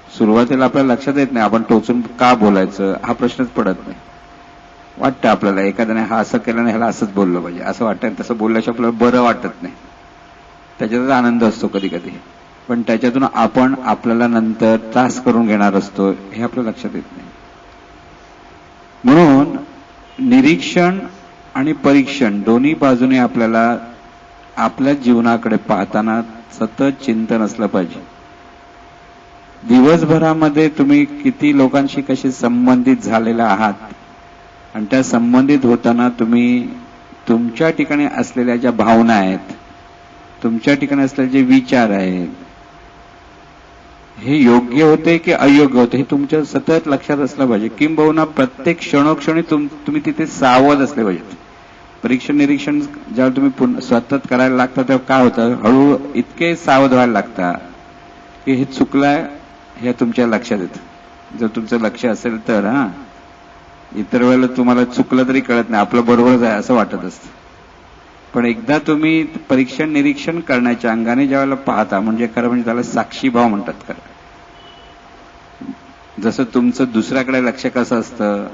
सुरुवातीला आपल्याला लक्षात येत नाही आपण टोचून का बोलायचं हा प्रश्नच पडत नाही. वाटतं आपल्याला एखाद्याने हा असं केलं नाही, ह्याला असंच बोललं पाहिजे असं वाटतं, तसं बोलल्याशिवाय आपल्याला बरं वाटत नाही. त्याच्यातच आनंद असतो कधी कधी, पण त्याच्यातून आपण आपल्याला नंतर त्रास करून घेणार असतो हे आपल्या लक्षात येत नाही. म्हणून निरीक्षण आणि परीक्षण दोन्ही बाजूने आपल्याला आपल्या जीवनाकडे पाहताना सतत चिंतन असलं पाहिजे. दिवसभरामध्ये तुम्ही किती लोकांशी कसे संबंधित झालेला आहात आणि त्या संबंधित होताना तुम्ही तुमच्या ठिकाणी असलेल्या ज्या भावना आहेत, तुमच्या ठिकाणी असलेले जे विचार आहेत, हे योग्य होते की अयोग्य होते हे तुमच्या सतत लक्षात असलं पाहिजे. किंबहुना प्रत्येक क्षणोक्षणी तुम्ही तिथे सावध असले पाहिजेत. परीक्षण निरीक्षण ज्यावेळी तुम्ही सतत करायला लागता तेव्हा काय होतं, हळूहळू इतके सावध व्हायला लागतात की हे चुकलंय हे तुमच्या लक्षात येतं. जर तुमचं लक्ष असेल तर इतर वेळेला तुम्हाला चुकलं तरी कळत नाही, आपलं बरोबरच आहे असं वाटत असतं. पण एकदा तुम्ही परीक्षण निरीक्षण करण्याच्या अंगाने ज्या वेळेला पाहता, म्हणजे खरं म्हणजे त्याला साक्षीभाव म्हणतात. खरं जसं तुमचं दुसऱ्याकडे लक्ष कसं असतं,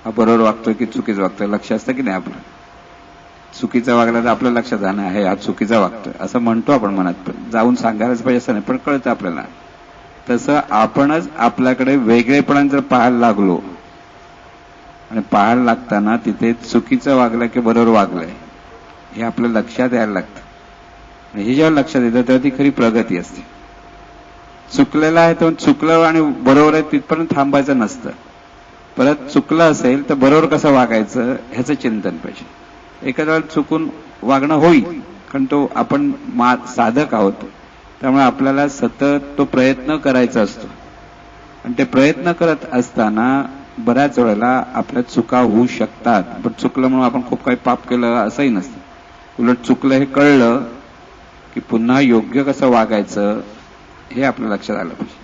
हा बरोबर वागतोय की चुकीचं वागतोय लक्ष असतं की नाही आपलं. चुकीचा वागला तर आपलं लक्षात जाणं आहे हा चुकीचा वागतोय असं म्हणतो आपण मनात, पण जाऊन सांगायलाच पाहिजे असं नाही, पण कळतं आपल्याला. तसं आपणच आपल्याकडे वेगळेपणाने जर पाहायला लागलो आणि पाहायला लागताना तिथे चुकीचं वागलं की बरोबर वागलंय हे आपल्या लक्षात यायला लागतं. आणि हे जेव्हा लक्षात येतं तेव्हा ती खरी प्रगती असते. चुकलेलं आहे तर चुकलं आणि बरोबर आहे तिथपर्यंत थांबायचं नसतं. परत चुकलं असेल तर बरोबर कसं वागायचं ह्याचं चिंतन पाहिजे. एखाद्या वेळेला चुकून वागणं होईल, कारण तो आपण साधक आहोत, त्यामुळे आपल्याला सतत तो प्रयत्न करायचा असतो. आणि ते प्रयत्न करत असताना बऱ्याच वेळेला आपल्या चुका होऊ शकतात. पण चुकलं म्हणून आपण खूप काही पाप केलं असंही नसतं. उलट चुकलं हे कळलं की पुन्हा योग्य कसं वागायचं हे आपल्या लक्षात आलं पाहिजे.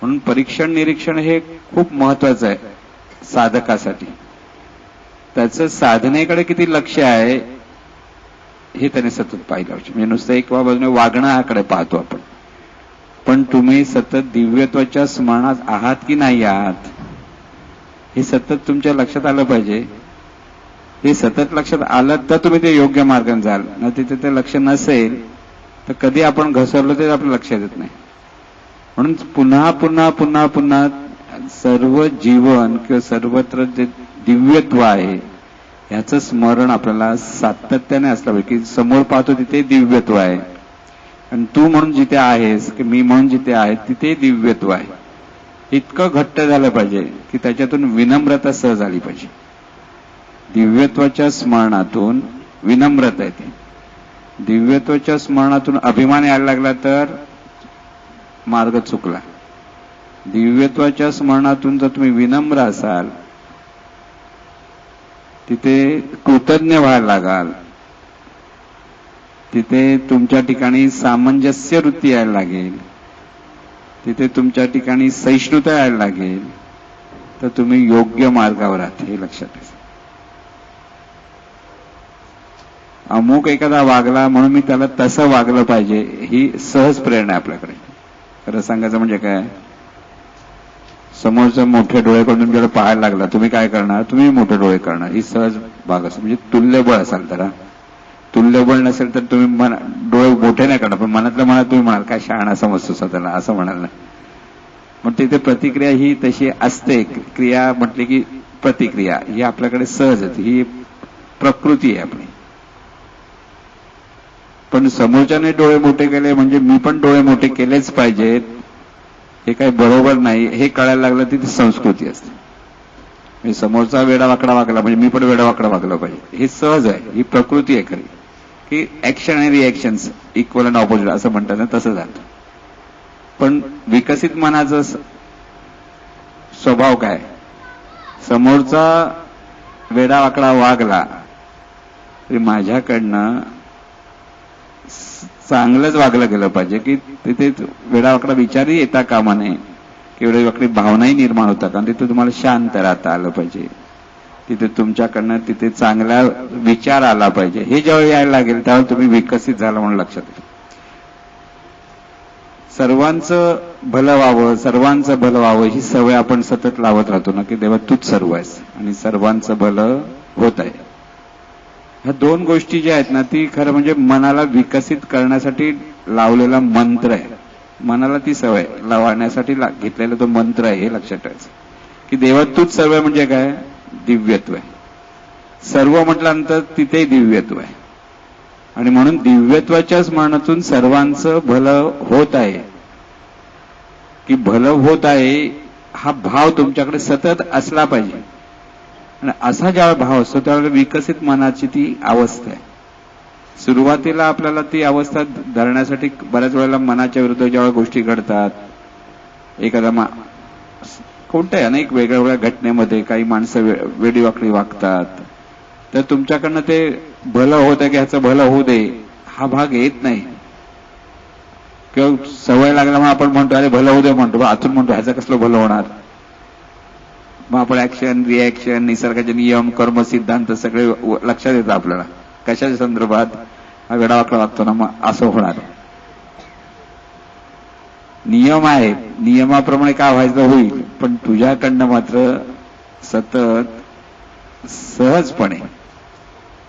म्हणून परीक्षण निरीक्षण हे खूप महत्वाचं आहे साधकासाठी. त्याचं साधनेकडे किती लक्ष आहे हे त्याने सतत पाहिलं पाहिजे. म्हणजे नुसतं एक बाजूने वागण्याकडे पाहतो आपण, पण तुम्ही सतत दिव्यत्वाच्या स्मरणात आहात की नाही आहात हे सतत तुमच्या लक्षात आलं पाहिजे. हे सतत लक्षात आलं तर तुम्ही ते योग्य मार्गाने जाल, ना तिथे ते लक्ष नसेल तर कधी आपण घसरलो ते आपल्या लक्षात येत नाही. म्हणून पुन्हा पुन्हा पुन्हा पुन्हा सर्व जीवन किंवा सर्वत्र जे दिव्यत्व आहे ह्याचं स्मरण आपल्याला सातत्याने असलं पाहिजे की समोर पाहतो तिथे दिव्यत्व आहे, आणि तू म्हणून जिथे आहेस की मी म्हणून जिथे आहे तिथे दिव्यत्व आहे. इतकं घट्ट झालं पाहिजे की त्याच्यातून विनम्रता सहज आली पाहिजे. दिव्यत्वाच्या स्मरणातून विनम्रता येते. दिव्यत्वाच्या स्मरणातून अभिमान यायला लागला तर मार्ग चुकला. दिव्यत्वाच्या स्मरणातून जर तुम्ही विनम्र असाल, तिथे कृतज्ञ व्हायला लागाल, तिथे तुमच्या ठिकाणी सामंजस्य वृत्ती यायला लागेल, तिथे तुमच्या ठिकाणी सहिष्णुता यायला लागेल, तर तुम्ही योग्य मार्गावर आहात हे लक्षात ठेवा. अमुक एखादा वागला म्हणून मी त्याला तसं वागलं पाहिजे ही सहज प्रेरणा आहे आपल्याकडे. खरं सांगायचं म्हणजे काय, समोरचं मोठे डोळे करून तुमच्याकडे पाहायला लागला, तुम्ही काय करणार, तुम्ही मोठे डोळे करणार, ही सहज भाग असं. म्हणजे तुल्यबळ असाल तर. तुल्यबळ नसेल तर तुम्ही डोळे मोठे नाही करणार, पण मनातल्या मनात तुम्ही म्हणाल काय शहाणा समजतो स्वतःला असं म्हणाल ना. मग तिथे प्रतिक्रिया ही तशी असते. क्रिया म्हटली की प्रतिक्रिया ही आपल्याकडे सहज येते, ही प्रकृती आहे आपली. पण समोरच्याने डोळे मोठे केले म्हणजे मी पण डोळे मोठे केलेच पाहिजेत हे काही बरोबर नाही हे कळायला लागलं ती संस्कृती असते. मी समोरचा वेडावाकडा वागला म्हणजे मी पण वेडावाकडा वागला पाहिजे हे सहज आहे, ही प्रकृती आहे खरी. की ऍक्शन आणि रिएक्शन्स इक्वल अँड ऑपोजिट असं म्हणतात ना, तसं झालं. पण विकसित मनाचं स्वभाव काय, समोरचा वेडावाकडा वागला तरी माझ्याकडनं चांगलंच वागलं गेलं पाहिजे, की तिथे वेडावाकडा विचारही येता कामा नये, की वेडावाकडी भावनाही निर्माण होता, कारण तिथे तुम्हाला शांत राहता आलं पाहिजे, तिथे तुमच्याकडनं तिथे चांगला विचार आला पाहिजे. हे जेव्हा यायला लागेल त्यावेळी तुम्ही विकसित झाला म्हणून लक्षात येईल. सर्वांचं भलं व्हावं, सर्वांचं भलं व्हावं ही सवय आपण सतत लावत राहतो ना, की देवा तूच सर्व आहेस आणि सर्वांचं भलं होत आहे. ह्या दोन गोष्टी ज्या आहेत ना, ती खरं म्हणजे मनाला विकसित करण्यासाठी लावलेला मंत्र आहे. मनाला ती सवय लावण्यासाठी घेतलेला तो मंत्र आहे, हे लक्षात ठेवायचं, की देवा तूच सर्व आहे. म्हणजे काय, दिव्यत्व आहे. सर्व म्हटल्यानंतर तिथेही दिव्यत्व आहे, आणि म्हणून दिव्यत्वाच्या स्मरणातून सर्वांचं भलं होत आहे, की भलं होत आहे हा भाव तुमच्याकडे सतत असला पाहिजे. आणि असा ज्यावेळी भाव असतो त्यावेळेला विकसित मनाची ती अवस्था आहे. सुरुवातीला आपल्याला ती अवस्था धरण्यासाठी बऱ्याच वेळेला मनाच्या विरुद्ध ज्यावेळेला गोष्टी घडतात, एखादा कोणत्याही अनेक वेगळ्या वेगळ्या घटनेमध्ये काही माणसं वेडीवाकडी वागतात, तर तुमच्याकडनं ते भलं होत आहे की ह्याचं भलं होऊ दे हा भाग येत नाही, किंवा सवय लागल्यामुळे आपण म्हणतो अरे भलं होऊ दे म्हणतो, आतून म्हणतो ह्याचं कसलं भलं होणार. मग आपण ऍक्शन रिॲक्शन, निसर्गाचे नियम, कर्म सिद्धांत सगळे लक्षात येतं आपल्याला, कशाच्या संदर्भात हा वेडावाकडा वागतो ना, मग असं होणार. नियम आहे, नियमाप्रमाणे काय व्हायचं होईल, पण तुझ्याकडनं मात्र सतत सहजपणे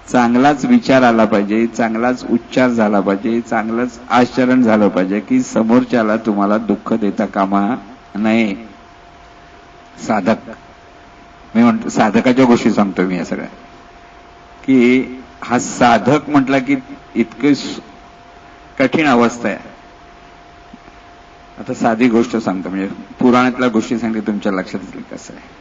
चांगलाच विचार आला पाहिजे, चांगलाच उच्चार झाला पाहिजे, चांगलंच आचरण झालं पाहिजे, की समोरच्याला तुम्हाला दुःख देता कामा नये. साधक, मी म्हणतो साधकाच्या गोष्टी सांगतो मी या सगळ्या, की हा साधक म्हटला की इतकी कठीण अवस्था आहे. आता साधी गोष्ट सांगतो, म्हणजे पुराणातल्या गोष्टी सांगते, तुमच्या लक्षात येईल कसं आहे.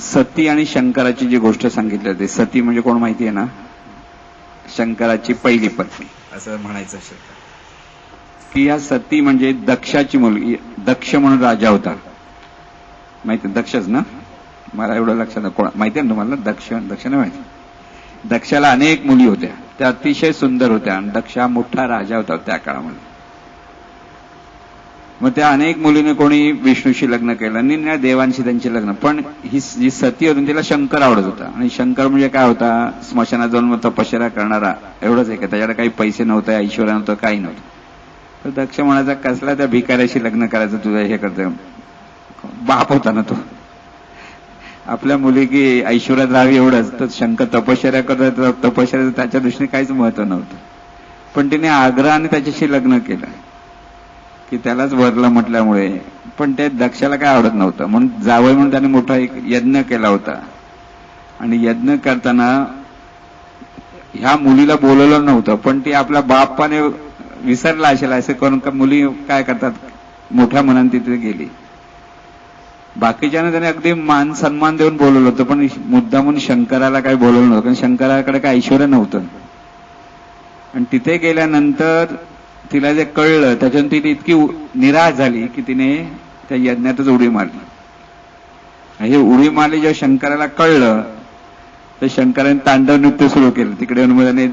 सती आणि शंकराची जी गोष्ट सांगितली होती, सती म्हणजे कोण माहिती आहे ना, शंकराची पहिली पत्नी असं म्हणायचं असेल, की या सती म्हणजे दक्षाची मुलगी. दक्ष म्हणून राजा होता, माहिती दक्षच ना, मला एवढं लक्षात कोण माहिती आहे ना तुम्हाला, दक्ष नाही माहिती. दक्षाला अनेक मुली होत्या, त्या अतिशय सुंदर होत्या, आणि दक्ष हा मोठा राजा होता त्या काळामध्ये. मग त्या अनेक मुलीने कोणी विष्णूशी लग्न केलं आणि देवांशी त्यांचे लग्न, पण ही जी सती होती तिला शंकर आवडत होता. आणि शंकर म्हणजे काय होता, स्मशानात जाऊन तपश्चर्या करणारा, एवढंच आहे, की त्याच्याकडे काही पैसे नव्हते, ऐश्वर्य नव्हतं, काही नव्हतं. तर दक्ष म्हणायचा कसला त्या भिकाऱ्याशी लग्न करायचं, तुझं हे करतोय, बाप होता ना तो, आपल्या मुली की ऐश्वर्यात राहावी एवढंच. तर शंकर तपश्चर्या करत, तपश्चर्याचं त्याच्या दृष्टीने काहीच महत्व नव्हतं, पण तिने आग्रहाने त्याच्याशी लग्न केलं, की त्यालाच वरलं म्हटल्यामुळे. पण ते दक्षाला काय आवडत नव्हतं, म्हणून जावई म्हणून त्याने मोठा एक यज्ञ केला होता. आणि यज्ञ करताना ह्या मुलीला बोलवलं नव्हतं, पण ती आपल्या बापाने विसरला असेल असं करून का मुली काय करतात, मोठ्या मनाने तिथे गेली. बाकीच्याने त्याने अगदी मान सन्मान देऊन बोलवलं होतं, पण मुद्दामून शंकराला काही बोलवलं नव्हतं, कारण शंकराकडे काही ऐश्वर्य नव्हतं. आणि तिथे गेल्यानंतर तिला जे कळलं त्याच्यातून ती इतकी निराश झाली की तिने त्या यज्ञातच उडी मारली. हे उडी मारली जेव्हा शंकराला कळलं, तर शंकराने तांडव नृत्य सुरू केलं तिकडे, त्याने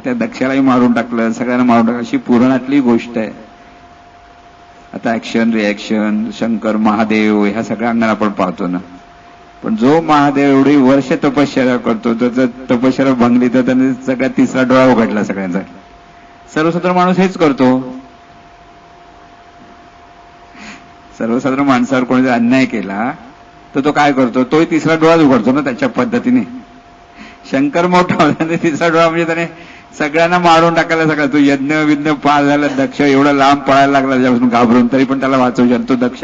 त्या दक्षालाही मारून टाकलं, सगळ्यांना मारून टाकलं. अशी पुराणातली गोष्ट आहे. आता ऍक्शन रिॲक्शन, शंकर महादेव ह्या सगळ्या अंगाने आपण पाहतो ना, पण जो महादेव एवढी वर्ष तपश्चर्या करतो, तर तपश्चर्या भंगली तर त्याने सगळ्यात तिसरा डोळा उघडला सगळ्यांचा. सर्वसाधारण माणूस हेच करतो. सर्वसाधारण माणसावर कोणी जर अन्याय केला तर तो काय करतो, तोही तिसरा डोळा उघडतो ना त्याच्या पद्धतीने. शंकर मोठा होता, तिसरा डोळा म्हणजे त्याने सगळ्यांना मारून टाकायला. सगळं तो यज्ञ विज्ञ पार झाला, दक्ष एवढा लांब पळायला लागला त्याच्यापासून घाबरून, तरी पण त्याला वाचवू शकतो. दक्ष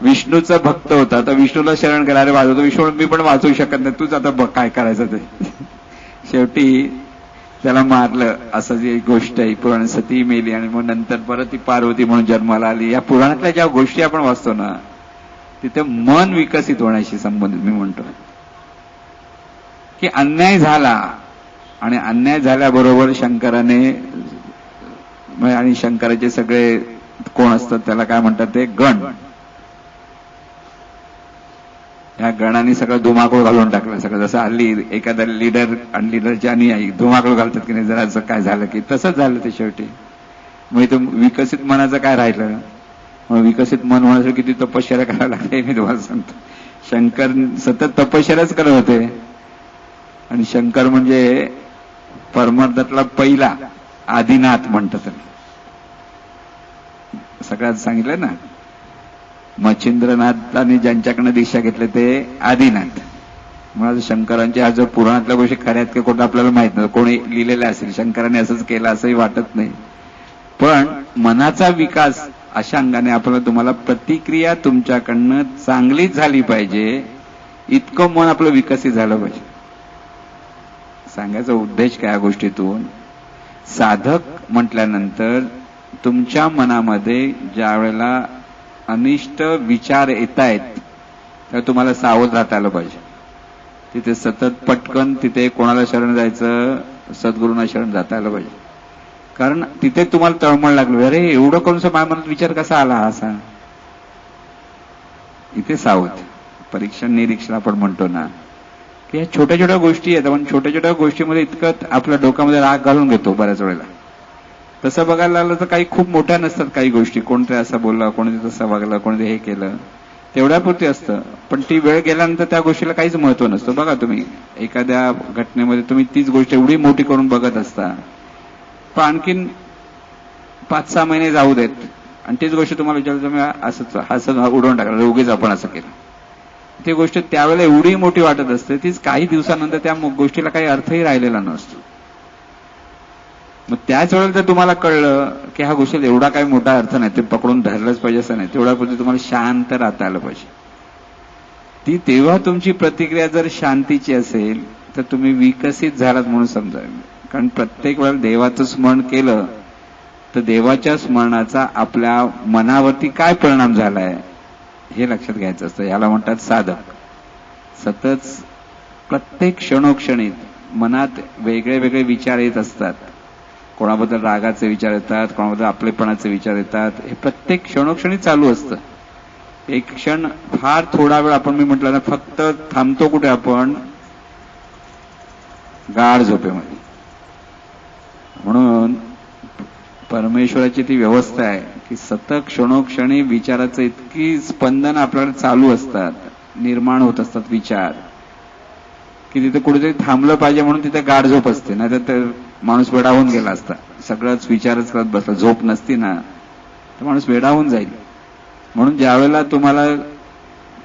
विष्णूचा भक्त होता, तर विष्णूला शरण करा, अरे वाचवतो विष्णू, मी पण वाचवू शकत नाही, तूच आता बघ काय करायचं ते. शेवटी त्याला मारलं. असं जी गोष्ट आहे पुराण. सती मेली आणि मग नंतर परत ती पार्वती म्हणून जन्माला आली. या पुराणातल्या ज्या गोष्टी आपण वाचतो ना, तिथे मन विकसित होण्याशी संबंधित मी म्हणतो की अन्याय झाला, आणि अन्याय झाल्याबरोबर शंकराने आणि शंकराचे सगळे कोण असतं त्याला काय म्हणतात ते गण. ह्या गणाने सगळं धुमाकूळ घालून टाकलं सगळं. जसं हल्ली एखादा लीडर आणि लीडरच्या आणि धुमाकूळ घालतात की नाही, जरा असं काय झालं की तसंच झालं ते शेवटी. मग इथं विकसित मनाचं काय राहिलं. मग विकसित मन होण्यासाठी किती तपश्चर्या करायला लागते मी तुम्हाला सांगतो. शंकर सतत तपश्चर्याच करत होते. आणि शंकर म्हणजे परमार्थातला पहिला आदिनाथ म्हणतात. सगळ्यात सांगितलं ना, मच्छिंद्रनाथांनी ज्यांच्याकडनं दीक्षा घेतली ते आदिनाथ. मला शंकरांच्या हा जो पुराणातल्या गोष्टी खऱ्यात की कोणतं आपल्याला माहित नाही, कोणी लिहिलेल्या असेल, शंकरांनी असंच केलं असंही वाटत नाही. पण मनाचा विकास अशा अंगाने आपल्याला तुम्हाला प्रतिक्रिया तुमच्याकडनं चांगलीच झाली पाहिजे, इतकं मन आपलं विकसित झालं पाहिजे. सांगायचा उद्देश काय या गोष्टीतून, साधक म्हटल्यानंतर तुमच्या मनामध्ये ज्या वेळेला अनिष्ट विचार येत आहेत तेव्हा तुम्हाला सावध राहता आलं पाहिजे. तिथे सतत पटकन तिथे कोणाला शरण जायचं, सद्गुरूंना शरण जाता आलं पाहिजे. कारण तिथे तुम्हाला तळमळ लागली, अरे एवढं करून माझ्या मनात विचार कसा आला असा. इथे सावध. परीक्षण निरीक्षण आपण म्हणतो ना, की या छोट्या छोट्या गोष्टी आहेत. आपण छोट्या छोट्या गोष्टीमध्ये इतकं आपल्या डोक्यामध्ये राग घालून घेतो बऱ्याच वेळेला. तसं बघायला लागलं तर काही खूप मोठ्या नसतात काही गोष्टी. कोणतरी असं बोलला, कोणतरी तसं वागलं, कोणतरी हे केलं, तेवढ्यापुरती असतं. पण ती वेळ गेल्यानंतर त्या गोष्टीला काहीच महत्व नसतं. बघा तुम्ही एखाद्या घटनेमध्ये तुम्ही तीच गोष्ट एवढी मोठी करून बघत असता, पण आणखीन 5-6 महिने जाऊ देत आणि तीच गोष्ट तुम्हाला विचारलं, तुम्ही असं उडवून टाकलं, उगीच आपण असं केलं. ती गोष्ट त्यावेळेला एवढी मोठी वाटत असते, तीच काही दिवसानंतर त्या गोष्टीला काही अर्थही राहिलेला नसतो. मग त्याच वेळेला जर तुम्हाला कळलं की ह्या गोष्टीत एवढा काही मोठा अर्थ नाही, ते पकडून धरलंच पाहिजे असं नाही, तेवढ्यापुरती तुम्हाला शांत राहता आलं पाहिजे. ती तेव्हा तुमची प्रतिक्रिया जर शांतीची असेल तर तुम्ही विकसित झालात म्हणून समजावे. कारण प्रत्येक वेळेला देवाचं स्मरण केलं तर देवाच्या स्मरणाचा आपल्या मनावरती काय परिणाम झालाय हे लक्षात घ्यायचं असतं. याला म्हणतात साधक. सतत प्रत्येक क्षणोक्षणीत मनात वेगळे वेगळे विचार येत असतात. कोणाबद्दल रागाचे विचार येतात, कोणाबद्दल आपलेपणाचे विचार येतात. हे प्रत्येक क्षणोक्षणी चालू असतं. एक क्षण फार थोडा वेळ आपण मी म्हटलं ना, फक्त थांबतो कुठे आपण, गाढ झोपेमध्ये. म्हणून परमेश्वराची ती व्यवस्था आहे की सतत क्षणोक्षणी विचाराचं इतकी स्पंदन आपल्याला चालू असतात, निर्माण होत असतात विचार, की तिथे कुठेतरी थांबलं पाहिजे म्हणून तिथे गाढ झोप असते. नाही तर माणूस वेडावून गेला असता. सगळंच विचारच करत बसला, झोप नसती ना तर माणूस वेडावून जाईल. म्हणून ज्या वेळेला तुम्हाला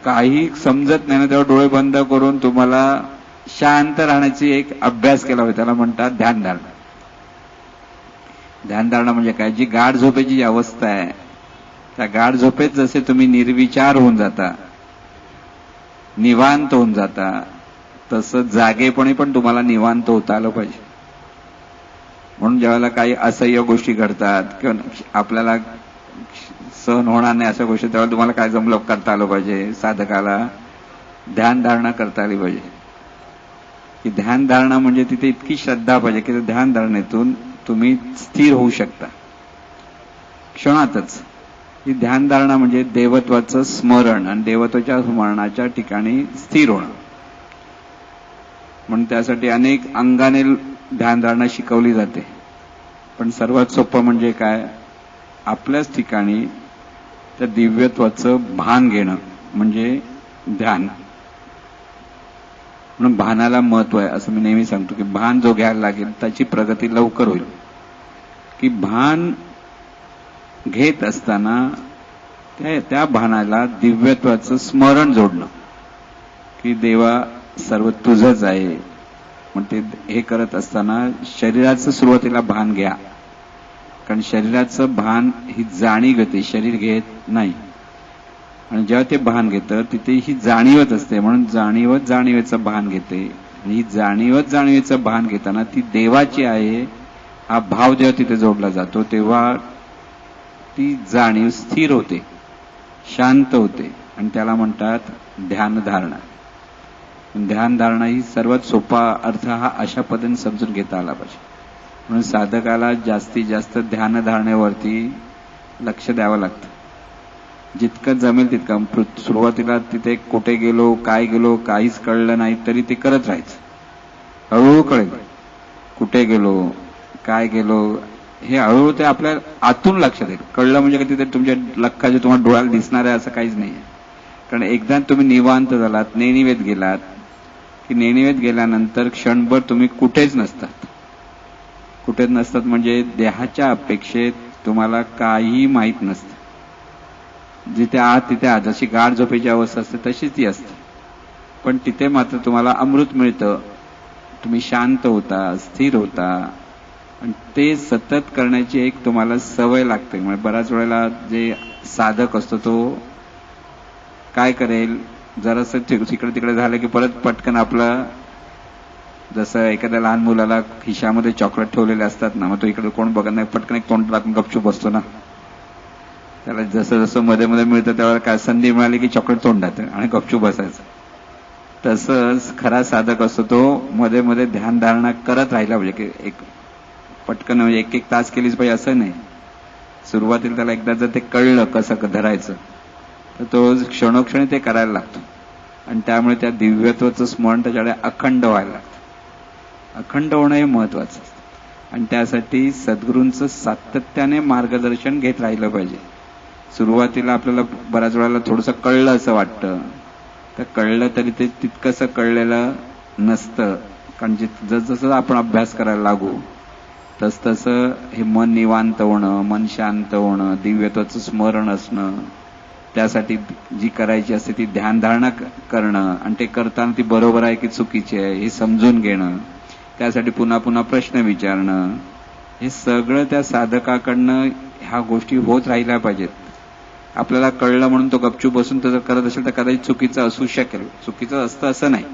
काही समजत नाही ना, तेव्हा डोळे बंद करून तुम्हाला शांत राहण्याची एक अभ्यास केला होता. त्याला म्हणतात ध्यानधारणा. ध्यानधारणा म्हणजे काय, जी गाढ झोपेची अवस्था आहे, त्या गाढ झोपेत जसे तुम्ही निर्विचार होऊन जाता, निवांत होऊन जाता, तसं जागेपणी पण तुम्हाला निवांत होता आलं पाहिजे. म्हणून ज्यावेळेला काही असह्य गोष्टी घडतात किंवा आपल्याला सहन होणार नाही अशा गोष्टी, त्यावेळेला तुम्हाला काय जमलं करता आलं पाहिजे, साधकाला ध्यानधारणा करता आली पाहिजे. की ध्यानधारणा म्हणजे तिथे इतकी श्रद्धा पाहिजे की ध्यानधारणेतून तुम्ही स्थिर होऊ शकता क्षणातच. ही ध्यानधारणा म्हणजे देवत्वाचं स्मरण आणि देवत्वाच्या स्मरणाच्या ठिकाणी स्थिर होणं. म्हणून त्यासाठी अनेक अंगाने ध्यानधारणा शिकवली जाते. पण सर्वात सोपं म्हणजे काय, आपल्याच ठिकाणी त्या दिव्यत्वाचं भान घेणं म्हणजे ध्यान. म्हणून भानाला महत्व आहे. असं मी नेहमी सांगतो की भान जो घ्यायला लागेल त्याची प्रगती लवकर होईल. की भान घेत असताना त्या भानाला दिव्यत्वाचं स्मरण जोडणं, की देवा सर्व तुझंच आहे. मग ते हे करत असताना शरीराचं सुरुवातीला भान घ्या. कारण शरीराचं भान ही जाणीव घेते, शरीर घेत नाही. आणि जेव्हा ते भान घेतं तिथे ही जाणीवच असते. म्हणून जाणीवच जाणीवेचं भान घेते. आणि ही जाणीवच जाणीवेचं भान घेताना ती देवाची आहे हा भाव जेव्हा तिथे जोडला जातो तेव्हा ती जाणीव स्थिर होते, शांत होते. आणि त्याला म्हणतात ध्यानधारणा. ध्यानधारणा ही सर्वात सोपा अर्थ हा अशा पद्धतीने समजून घेता आला पाहिजे. म्हणून साधकाला जास्तीत जास्त ध्यानधारणेवरती लक्ष द्यावं लागतं. जितकं जमेल तितकं. सुरुवातीला तिथे कुठे गेलो, काय गेलो, काहीच कळलं नाही तरी ते करत राहायचं. हळूहळू कळेल कुठे गेलो, काय गेलो, हे हळूहळू ते आपल्या आतून लक्षात येईल. कळलं म्हणजे कधी तरी तुमच्या लक्काचे तुम्हाला डोळ्याला दिसणार आहे असं काहीच नाहीये. कारण एकदा तुम्ही निवांत झालात, नेणिवेत गेलात की नेणिवेत गेल्यानंतर क्षणभर तुम्ही कुठेच नसतात. कुठेच नसतात म्हणजे देहाच्या अपेक्षेत तुम्हाला काही माहीत नसतं. जिथे आहात तिथे आहात. जशी गाढ झोपेची अवस्था असते तशीच ती असते. पण तिथे मात्र तुम्हाला अमृत मिळतं. तुम्ही शांत होता, स्थिर होता आणि ते सतत करण्याची एक तुम्हाला सवय लागते. म्हणजे बऱ्याच वेळेला जे साधक असतो तो काय करेल, जरासं तिकडे तिकडे झालं की परत पटकन आपलं, जसं एखाद्या लहान मुलाला खिशामध्ये चॉकलेट ठेवलेले असतात ना, मग तो इकडे कोण बघत नाही, पटकन एक तोंड टाकून गपचूप बसतो ना. त्याला जसं जसं मध्ये मध्ये मिळतं त्यावेळेला काय संधी मिळाली की चॉकलेट तोंडात आणि गपचूप बसायचं. तसंच खरा साधक असतो तो मध्ये मध्ये ध्यान धारणा करत राहिला पाहिजे. की एक पटकन म्हणजे एक तास केलीच पाहिजे असं नाही. सुरुवातीला त्याला एकदा जर ते कळलं कसं धरायचं तर तो क्षणोक्षणी ते करायला लागतो. आणि त्यामुळे त्या दिव्यत्वाचं स्मरण त्याच्याकडे अखंड व्हायला लागतं. अखंड होणं हे महत्वाचं असतं. आणि त्यासाठी सद्गुरूंचं सातत्याने मार्गदर्शन घेत राहिलं पाहिजे. सुरुवातीला आपल्याला बऱ्याच वेळेला थोडंसं कळलं असं वाटतं, तर कळलं तरी ते तितकंसं कळलेलं नसतं. कारण जसं आपण अभ्यास करायला लागू तसं हे मन निवांत होणं, मन शांत होणं, दिव्यत्वाचं स्मरण असणं, त्यासाठी जी करायची असते ती ध्यानधारणा करणं आणि ते करताना ती बरोबर आहे की चुकीची आहे हे समजून घेणं, त्यासाठी पुन्हा पुन्हा प्रश्न विचारणं, हे सगळं त्या साधकाकडनं ह्या गोष्टी होत राहिल्या पाहिजेत. आपल्याला कळलं म्हणून तो गपचूप बसून जर करत असेल तर कदाचित चुकीचं असू शकेल. चुकीचं असतं असं नाही,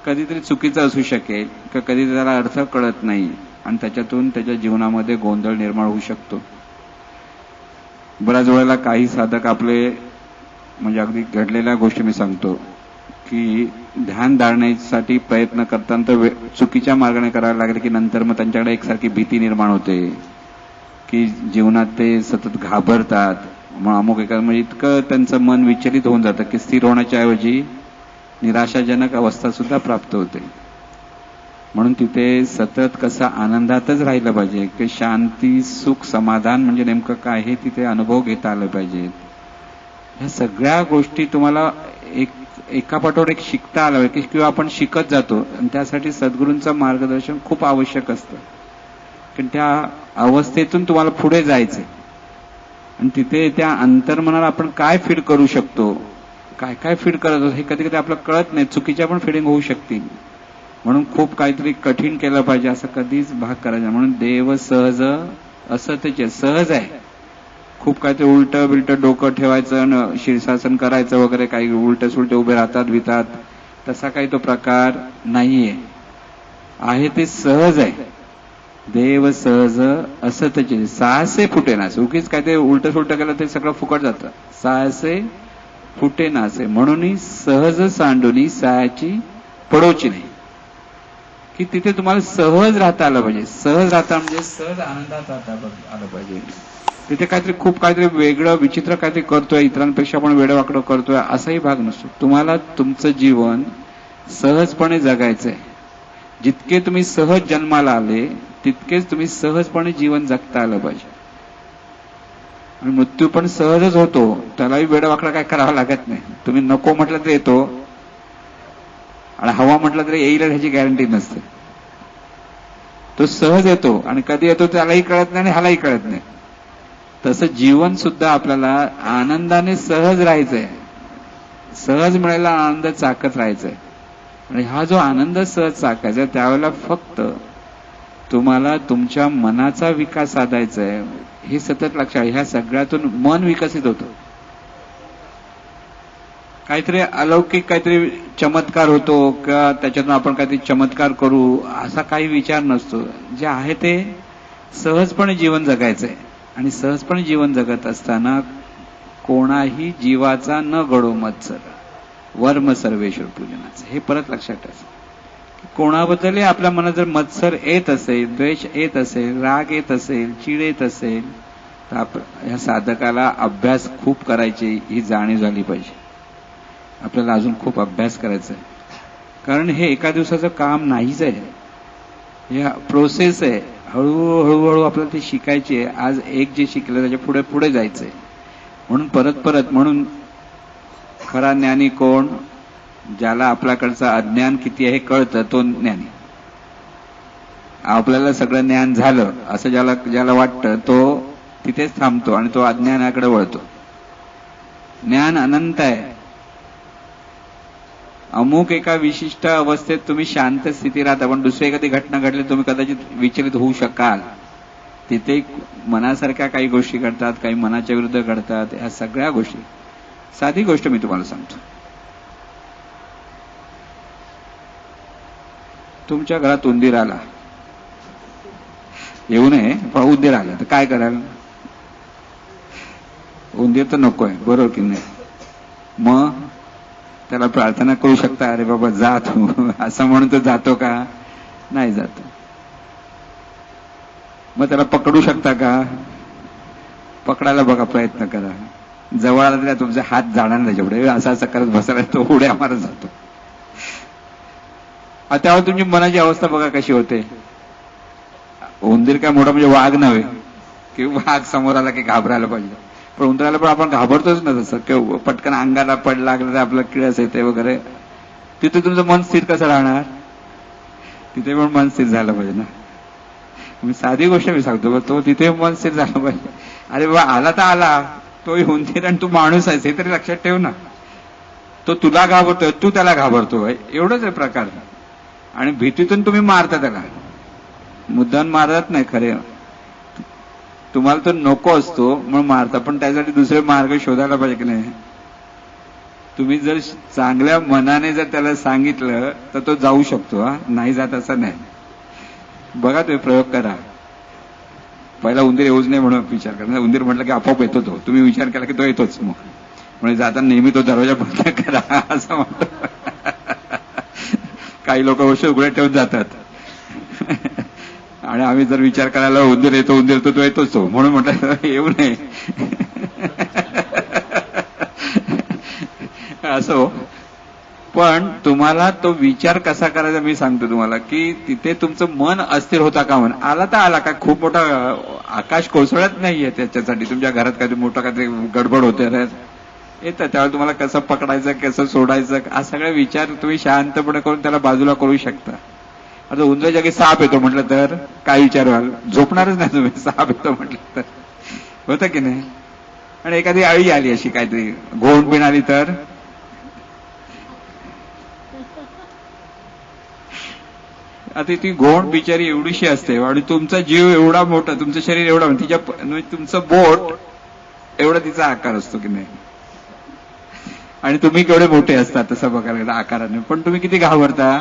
कधीतरी चुकीचं असू शकेल का कधी त्याला अर्थ कळत नाही आणि त्याच्यातून त्याच्या जीवनामध्ये गोंधळ निर्माण होऊ शकतो. बऱ्याच वेळेला काही साधक आपले म्हणजे अगदी घडलेल्या गोष्टी मी सांगतो की ध्यान धारणेसाठी प्रयत्न करताना तर चुकीच्या मार्गाने करायला लागले की नंतर मग त्यांच्याकडे एकसारखी भीती निर्माण होते की जीवनात ते सतत घाबरतात. मग अमुक एका म्हणजे इतकं त्यांचं मन विचलित होऊन जातं की स्थिर होण्याच्या ऐवजी निराशाजनक अवस्था सुद्धा प्राप्त होते. म्हणून तिथे सतत कसं आनंदातच राहिलं पाहिजे की शांती, सुख, समाधान म्हणजे नेमकं काय हे तिथे अनुभव घेता आलं पाहिजेत. ह्या सगळ्या गोष्टी तुम्हाला एका पाठोपाठ एक शिकता आलं पाहिजे किंवा आपण शिकत जातो. आणि त्यासाठी सद्गुरूंचं मार्गदर्शन खूप आवश्यक असतं. कारण त्या अवस्थेतून तुम्हाला पुढे जायचंय आणि तिथे त्या अंतर्मनाला आपण काय फीड करू शकतो, काय काय फीड करत असतो हे कधी कधी आपल्याला कळत नाही. चुकीच्या पण फिडिंग होऊ शकतील. म्हणून खूप काहीतरी कठीण केलं पाहिजे असं कधीच भाग करायचा. म्हणून देव सहज असं त्याचे सहज आहे. खूप काहीतरी उलटं बिलटं डोकं ठेवायचं, शीर्षासन करायचं वगैरे, काही उलटे सुलटे उभे राहतात भितात, तसा काही तो प्रकार नाहीये. आहे ते सहज आहे. देव सहज असं त्याचे साहसे फुटे नासे. उगीच काय ते उलट सुलट केलं ते सगळं फुकट जातं. साहसे फुटे नासे म्हणून सहज सांडुनी सायाची पडोची नाही. की तिथे तुम्हाला सहज राहता आलं पाहिजे. सहज राहता म्हणजे सहज आनंदात राहता आलं पाहिजे. तिथे काहीतरी खूप काहीतरी वेगळं विचित्र काहीतरी करतोय, इतरांपेक्षा आपण वेडवाकडं करतोय असाही भाग नसतो. तुम्हाला तुमचं जीवन सहजपणे जगायचंय. जितके तुम्ही सहज जन्माला आले तितकेच तुम्ही सहजपणे जीवन जगता आलं पाहिजे. आणि मृत्यू पण सहजच होतो, त्यालाही वेडवाकडं काय करावं लागत नाही. तुम्ही नको म्हटलं तर येतो आणि हवा म्हटलं तरी येईल ह्याची गॅरंटी नसते. तो सहज येतो आणि कधी येतो त्यालाही कळत नाही आणि ह्यालाही कळत नाही. तसं जीवन सुद्धा आपल्याला आनंदाने सहज राहायचंय. सहज मिळायला आनंद चाकत राहायचंय. आणि हा जो आनंद सहज चाकायचा त्यावेळेला फक्त तुम्हाला तुमच्या मनाचा विकास साधायचा आहे हे सतत लक्षात. ह्या सगळ्यातून मन विकसित होतं. काहीतरी अलौकिक काहीतरी चमत्कार होतो का त्याच्यातून आपण काहीतरी चमत्कार करू असा काही विचार नसतो. जे आहे ते सहजपणे जीवन जगायचंय. आणि सहजपणे जीवन जगत असताना कोणाही जीवाचा न घडो मत्सर वर्म सर्वेश्वर पूजनाचं हे परत लक्षात ठेवायचं. कोणाबद्दलही आपल्या मनात जर मत्सर येत असेल, द्वेष येत असेल, राग येत असेल, चीड येत असेल तर ह्या साधकाला अभ्यास खूप करायची ही जाणीव झाली पाहिजे. आपल्याला अजून खूप अभ्यास करायचा आहे, कारण हे एका दिवसाचं काम नाहीच आहे. हे प्रोसेस आहे. हळूहळू आपल्याला ते शिकायची आहे. आज एक जे शिकलं त्याच्या पुढे पुढे जायचंय. म्हणून परत म्हणून खरा ज्ञानी कोण? ज्याला आपल्याकडचं अज्ञान किती आहे कळतं तो ज्ञानी. आपल्याला सगळं ज्ञान झालं असं ज्याला वाटतं तो तिथेच थांबतो आणि तो अज्ञानाकडे वळतो. ज्ञान अनंत आहे. अमुक एका विशिष्ट अवस्थेत तुम्ही शांत स्थिती राहता, पण दुसरी एखादी घटना घडली तुम्ही कदाचित विचलित होऊ शकाल. तिथे मनासारख्या काही गोष्टी घडतात, काही मनाच्या विरुद्ध घडतात. ह्या सगळ्या गोष्टी. साधी गोष्ट मी तुम्हाला सांगतो. तुमच्या घरात उंदीर आला, येऊ नये पण उंदीर आला तर काय कराल? उंदीर तर नकोय, बरोबर की नाही? मग त्याला प्रार्थना करू शकता, अरे बाबा जा तू, असं म्हणून तो जातो का? नाही जातो. मग त्याला पकडू शकता का? पकडायला बघा, प्रयत्न करा. जवळ आला तरी तुमचे हात जाणार नाही, जेवढे असं करत बसायला तो उड्या मारत जातो. त्यावर तुमची मनाची अवस्था बघा कशी होते. उंदीर काय मोठा म्हणजे वाघ नव्हे की वाघ समोर आला की घाबरायला पाहिजे, पण उंदराला पण आपण घाबरतोच ना तसं, किंवा पटकन अंगाला पड लागलं तर आपलं किळस येते वगैरे. तिथे तुमचं मन स्थिर कसं राहणार? तिथे पण मन स्थिर झालं पाहिजे ना. मी साधी गोष्ट मी सांगतो, तो तिथे मन स्थिर झालं पाहिजे. अरे बाबा आला तर आला, तोही उंदीर आणि तू माणूस आहेस हे तरी लक्षात ठेव ना. तो तुला घाबरतोय, तू त्याला घाबरतोय, एवढंच आहे प्रकार. आणि भीतीतून तुम्ही मारता त्याला, मुद्दाम मारत नाही. खरे तुम्हाला तो नको असतो म्हणून मारता, पण त्यासाठी दुसरे मार्ग शोधायला पाहिजे की नाही. तुम्ही जर चांगल्या मनाने जर त्याला सांगितलं तर तो जाऊ शकतो. नाही जात असं नाही. बघा तुम्ही प्रयोग करा. पहिला उंदीर येऊच नाही म्हणून विचार करा. उंदीर म्हटलं की आपोआप येतो तो. तुम्ही विचार केला की तो येतोच. मग म्हणजे जाताना नेहमी तो दरवाजा बंद करा असं म्हणतो. काही लोक वर्ष उघडे ठेवून जातात. आणि आम्ही जर विचार करायला उंदीर येतो तो येतोच तो, म्हणून म्हटलं येऊ नये. असो, पण तुम्हाला तो विचार कसा करायचा मी सांगतो तुम्हाला, की तिथे तुमचं मन अस्थिर होता का म्हणून. आला तर आला, काय खूप मोठा आकाश कोसळत नाहीये त्याच्यासाठी. तुमच्या घरात काहीतरी मोठं काहीतरी गडबड होते येतं, त्यावेळेला तुम्हाला कसं पकडायचं, कसं सोडायचं, हा सगळे विचार तुम्ही शांतपणे करून त्याला बाजूला करू शकता. आता उंदरा जागी साप येतो म्हटलं तर काय विचार व्हाल? झोपणारच नाही तुम्ही. साप येतो म्हटलं तर होतं की नाही. आणि एखादी अळी आली अशी काहीतरी घोण बिण आली तर आता ती घोण बिचारी एवढीशी असते आणि तुमचा जीव एवढा मोठा, तुमचं शरीर एवढा, तिच्या तुमचं बोट एवढा तिचा आकार असतो की नाही. आणि तुम्ही केवढे मोठे असतात तसं बघायला गेलं आकाराने, पण तुम्ही किती घाबरता.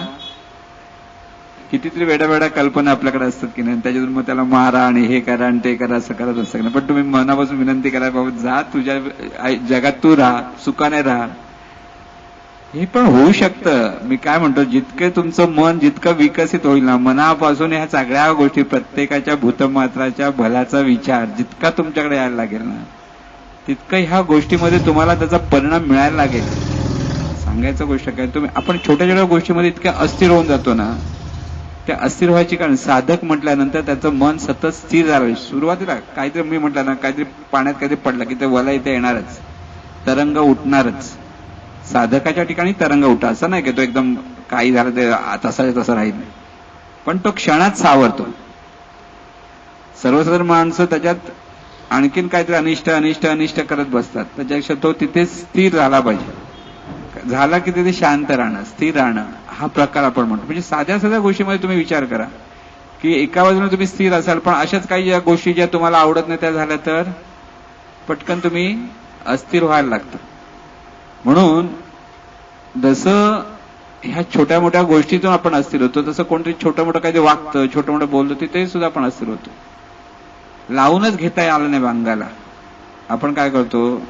कितीतरी वेड्या कल्पना आपल्याकडे असतात की नाही. त्याच्यातून मग त्याला मारा आणि हे करा आणि ते करा असं करत असतं. पण तुम्ही मनापासून विनंती करा, बाबा जा तुझ्या जगात तू राहा, सुखाने राहा. हे पण होऊ शकतं. मी काय म्हणतो, जितके तुमचं मन जितकं विकसित होईल ना, मनापासून ह्या सगळ्या गोष्टी, प्रत्येकाच्या भूतमात्राच्या भल्याचा विचार जितका तुमच्याकडे यायला लागेल ना, तितकं ह्या गोष्टीमध्ये तुम्हाला त्याचा परिणाम मिळायला लागेल. सांगायचं गोष्ट काय, आपण छोट्या छोट्या गोष्टीमध्ये इतक्या अस्थिर होऊन जातो ना. त्या अस्थिर व्हायची कारण साधक म्हटल्यानंतर त्याचं मन सतत स्थिर झालं. सुरुवातीला काहीतरी मी म्हटलं ना, काहीतरी पाण्यात काहीतरी पडलं की ते वला इथे येणारच, तरंग उठणारच. साधकाच्या ठिकाणी तरंग उठा, असं नाही की तो एकदम काही झालं ते तसं राहील, पण तो क्षणात सावरतो. सर्वसाधारण माणसं त्याच्यात आणखीन काहीतरी अनिष्ट करत बसतात. त्याच्यापेक्षा तो तिथे स्थिर झाला पाहिजे. झाला की तिथे शांत राहणं, स्थिर राहणं, हा प्रकार आपण म्हणतो. म्हणजे साध्या गोष्टीमध्ये तुम्ही विचार करा की एका बाजूने तुम्ही स्थिर असाल, पण अशाच काही ज्या गोष्टी ज्या तुम्हाला आवडत नाही त्या झाल्या तर पटकन तुम्ही अस्थिर व्हायला लागतं. म्हणून जसं ह्या छोट्या मोठ्या गोष्टीतून आपण अस्थिर होतो, तसं कोणतरी छोटं मोठं काहीतरी वागतं, छोटं मोठं बोलतो, तिथे सुद्धा आपण अस्थिर होतो. लावूनच घेता आलं नाही अंगाला. आपण काय करतो,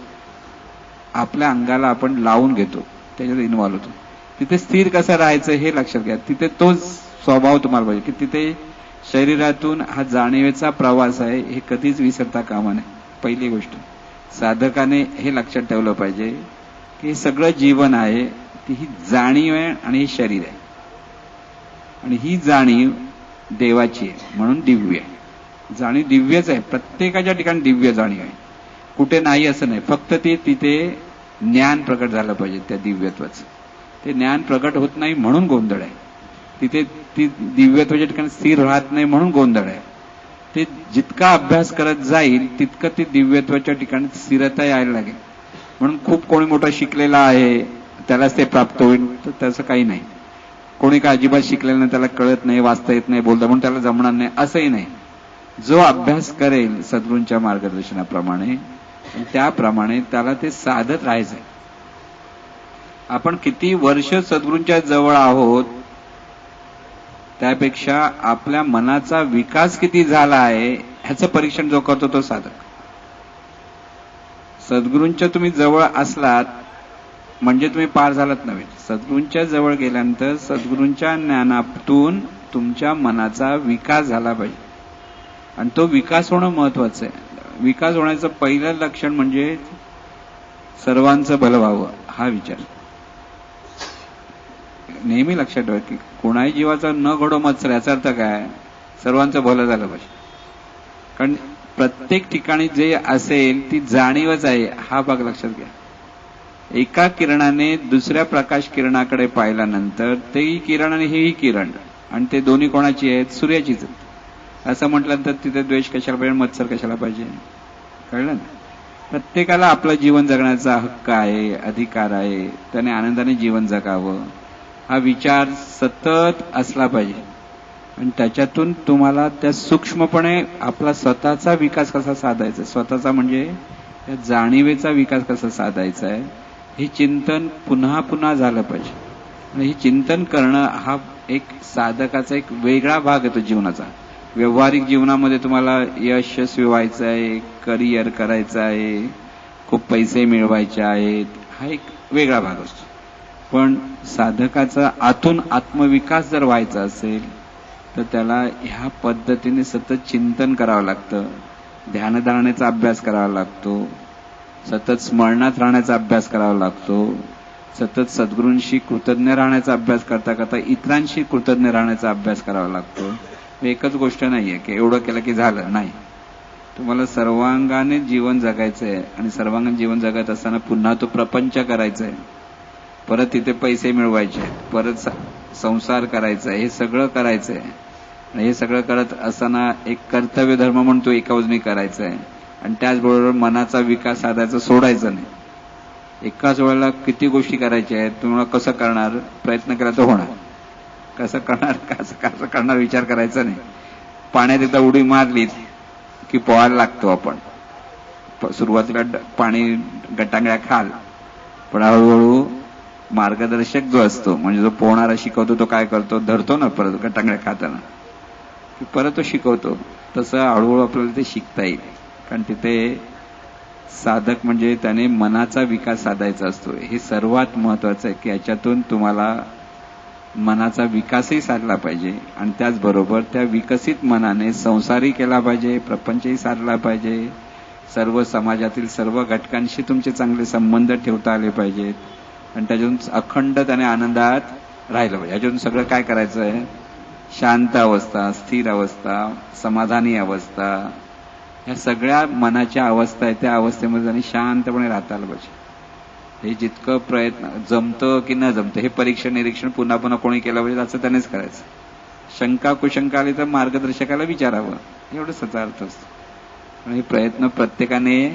आपल्या अंगाला आपण लावून घेतो, त्याच्यात इन्व्हॉल्व होतो. तिथे स्थिर कसं राहायचं हे लक्षात घ्या. तिथे तोच स्वभाव तुम्हाला पाहिजे की तिथे शरीरातून हा जाणीवेचा प्रवास आहे, हे कधीच विसरता कामा नये. पहिली गोष्ट साधकाने हे लक्षात ठेवलं पाहिजे की हे सगळं जीवन आहे, ती ही जाणीव आहे आणि हे शरीर आहे, आणि ही जाणीव देवाची आहे म्हणून दिव्य आहे. जाणीव दिव्यच आहे, प्रत्येकाच्या ठिकाणी दिव्य जाणीव आहे, कुठे नाही असं नाही. फक्त ते तिथे ज्ञान प्रकट झालं पाहिजे त्या दिव्यत्वाचं. ते ज्ञान प्रकट होत नाही म्हणून गोंधळ आहे. तिथे ती दिव्यत्वाच्या ठिकाणी स्थिर राहत नाही म्हणून गोंधळ आहे. ते जितका अभ्यास करत जाईल तितकं ते दिव्यत्वाच्या ठिकाणी स्थिरता यायला लागेल. म्हणून खूप कोणी मोठा शिकलेला आहे त्यालाच ते प्राप्त होईल तर तसं काही नाही. कोणी काय अजिबात शिकलेलं नाही, त्याला कळत नाही, वाचता येत नाही, बोलता म्हणून त्याला जमणार नाही असंही नाही. जो अभ्यास करेल सद्गुरूंच्या मार्गदर्शनाप्रमाणे त्याप्रमाणे त्याला ते साधत राहायचंय. आपण किती वर्ष सद्गुरूंच्या जवळ आहोत त्यापेक्षा आपल्या मनाचा विकास किती झाला आहे ह्याचं परीक्षण जो करतो तो साधक. सद्गुरूंच्या तुम्ही जवळ असलात म्हणजे तुम्ही पार झालात नव्हे. सद्गुरूंच्या जवळ गेल्यानंतर सद्गुरूंच्या ज्ञानातून तुमच्या मनाचा विकास झाला पाहिजे, आणि तो विकास होणं महत्वाचं आहे. विकास होण्याचं पहिलं लक्षण म्हणजे सर्वांचं भलं व्हावं हा विचार. नेहमी लक्षात ठेवा की कोणाही जीवाचा न घडो मत्सर, याचा अर्थ काय, सर्वांचं भलं झालं पाहिजे. कारण प्रत्येक ठिकाणी जे असेल ती जाणीवच आहे हा भाग लक्षात घ्या. एका किरणाने दुसऱ्या प्रकाश किरणाकडे पाहिल्यानंतर तेही किरण आणि हेही किरण, आणि ते दोन्ही कोणाची आहेत, सूर्याचीच आहेत. असं म्हटल्यानंतर तिथे द्वेष कशाला पाहिजे, मत्सर कशाला पाहिजे, कळलं ना. प्रत्येकाला आपलं जीवन जगण्याचा हक्क आहे, अधिकार आहे, त्याने आनंदाने जीवन जगावं हा विचार सतत असला पाहिजे. आणि त्याच्यातून तुम्हाला त्या सूक्ष्मपणे आपला स्वतःचा विकास कसा साधायचा, स्वतःचा म्हणजे त्या जाणीवेचा विकास कसा साधायचा आहे हे चिंतन पुन्हा पुन्हा झालं पाहिजे. आणि हे चिंतन करणं हा एक साधकाचा एक वेगळा भाग येतो जीवनाचा. व्यावहारिक जीवनामध्ये तुम्हाला यशस्वी व्हायचं आहे, करिअर करायचं आहे, खूप पैसे मिळवायचे आहेत, हा एक वेगळा भाग असतो. पण साधकाचा आतून आत्मविकास जर व्हायचा असेल तर त्याला ह्या पद्धतीने सतत चिंतन करावं लागतं, ध्यानधारणेचा अभ्यास करावा लागतो, सतत स्मरणात राहण्याचा अभ्यास करावा लागतो, सतत सद्गुरूंशी कृतज्ञ राहण्याचा अभ्यास करता करता इतरांशी कृतज्ञ राहण्याचा अभ्यास करावा लागतो. एकच गोष्ट नाहीये की एवढं केलं की झालं, नाही. तुम्हाला सर्वांगाने जीवन जगायचं आहे, आणि सर्वांगाने जीवन जगत असताना पुन्हा तो प्रपंच करायचा आहे, परत तिथे पैसे मिळवायचे आहेत, परत संसार करायचा आहे, हे सगळं करायचं आहे. आणि हे सगळं करत असताना एक कर्तव्य धर्म म्हणून तो एका बाजूने करायचा आहे, आणि त्याचबरोबर मनाचा विकास साधायचा सोडायचा नाही. एकाच वेळेला किती गोष्टी करायच्या आहेत, तुम्हाला कसं करणार, प्रयत्न केला तर होणार, कसं करणार विचार करायचा नाही. पाण्यात एकदा उडी मारली की पोहायला लागतो आपण. सुरुवातीला पाणी गटांगळ्या खाल, पण हळूहळू मार्गदर्शक जो असतो म्हणजे जो पोहणारा शिकवतो तो काय करतो, धरतो ना परत गटांगळ्या खाताना की परत तो शिकवतो. तसं हळूहळू आपल्याला ते शिकता येईल. कारण तिथे साधक म्हणजे त्याने मनाचा विकास साधायचा असतो. हे सर्वात महत्वाचं आहे की याच्यातून तुम्हाला मनाचा विकासही साधला पाहिजे, आणि त्याचबरोबर त्या विकसित मनाने संसारही केला पाहिजे, प्रपंचही साधला पाहिजे, सर्व समाजातील सर्व घटकांशी तुमचे चांगले संबंध ठेवता आले पाहिजेत, आणि त्याच्यातून अखंड त्याने आनंदात राहिलं पाहिजे. याच्यातून सगळं काय करायचं आहे, शांत अवस्था, स्थिर अवस्था, समाधानी अवस्था, ह्या सगळ्या मनाच्या अवस्था आहे त्या अवस्थेमध्ये त्यांनी शांतपणे राहता आलं पाहिजे. हे जितकं प्रयत्न जमतं की न जमतं हे परीक्षण निरीक्षण पुन्हा पुन्हा कोणी केलं पाहिजे असं त्यानेच करायचं. शंका कुशंका आली तर मार्गदर्शकाला विचारावं, एवढंच त्याचा अर्थ असतो. आणि हे प्रयत्न प्रत्येकाने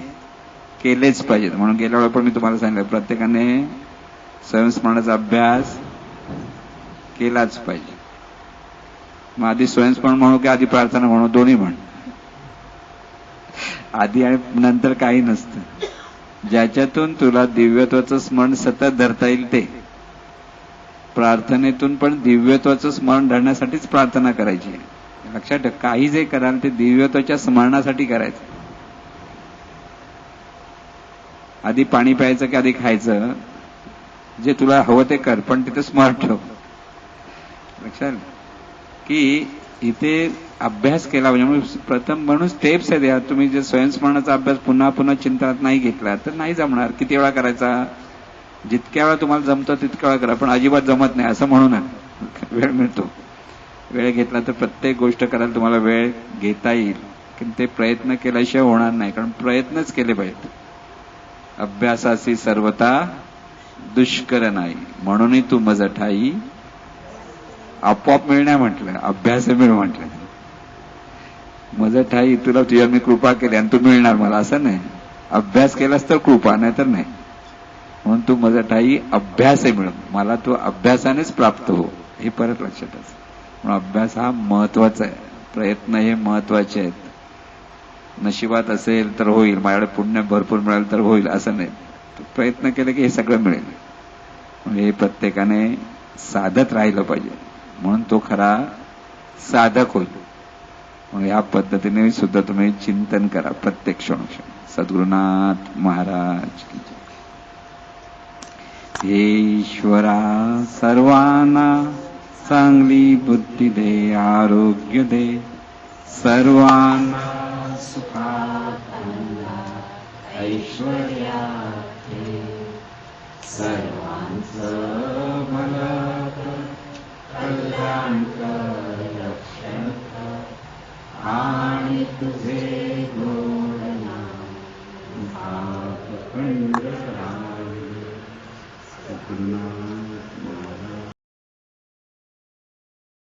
केलेच पाहिजेत. म्हणून गेल्या वेळेला पण मी तुम्हाला सांगितलं प्रत्येकाने स्वयंस्मरणाचा अभ्यास केलाच पाहिजे. मग आधी स्वयंस्मरण म्हणू की आधी प्रार्थना म्हणू, दोन्ही म्हण. आधी आणि नंतर काही नसतं. ज्याच्यातून तुला दिव्यत्वाचं स्मरण सतत धरता येईल ते. प्रार्थनेतून पण दिव्यत्वाचं स्मरण धरण्यासाठीच प्रार्थना करायची. लक्षात ठेव, काही जे कराल ते दिव्यत्वाच्या स्मरणासाठी करायचं. आधी पाणी प्यायचं की आधी खायचं, जे तुला हवं ते कर, पण तिथे स्मरण ठेव. लक्षात की इथे अभ्यास केला म्हणजे प्रथम म्हणून स्टेप्स आहेत या. तुम्ही जे स्वयंस्मरणाचा अभ्यास पुन्हा पुन्हा चिंतनात नाही घेतला तर नाही जमणार. किती वेळा करायचा? जितक्या वेळा तुम्हाला जमतं तितक्या वेळा करा, पण अजिबात जमत नाही असं म्हणू नका. वेळ मिळतो, वेळ घेतला तर प्रत्येक गोष्ट करायला तुम्हाला वेळ घेता येईल. पण ते प्रयत्न केल्याशिवाय होणार नाही, कारण प्रयत्नच केले पाहिजेत. अभ्यासाची सर्वता दुष्कर नाही, म्हणूनही तू मज ठाई आपोआप मिळण्या म्हटलं, अभ्यास मिळ म्हटलं. मज ठाई तुला तुझ्या मी कृपा केली आणि तू मिळणार मला असं नाही. अभ्यास केलास तर कृपा, नाही तर नाही. म्हणून तू मज ठाई अभ्यास मिळ, मला तू अभ्यासानेच प्राप्त हो, हे परत लक्षात असं. म्हणून अभ्यास हा महत्वाचा आहे. प्रयत्न हे महत्वाचे आहेत. नशिबात असेल तर होईल, माझ्याकडे पुण्य भरपूर मिळेल तर होईल असं नाही. प्रयत्न केले की हे सगळं मिळेल. म्हणजे हे प्रत्येकाने साधत राहिलं पाहिजे, म्हणून तो खरा साधक होईल. मग या पद्धतीने सुद्धा तुम्ही चिंतन करा प्रत्येक क्षणोक्षण. सद्गुरुनाथ महाराज की जय. हे ईश्वरा सर्वांना चांगली बुद्धी दे, आरोग्य दे, सर्वांना सुखात ऐश्वर्यात दे, सर्वांचं भलं कर, कल्याण कर, रक्षण कर, आणि तुझे गोड नाम मुखात खंड राहावे. सद्गुरुनाथ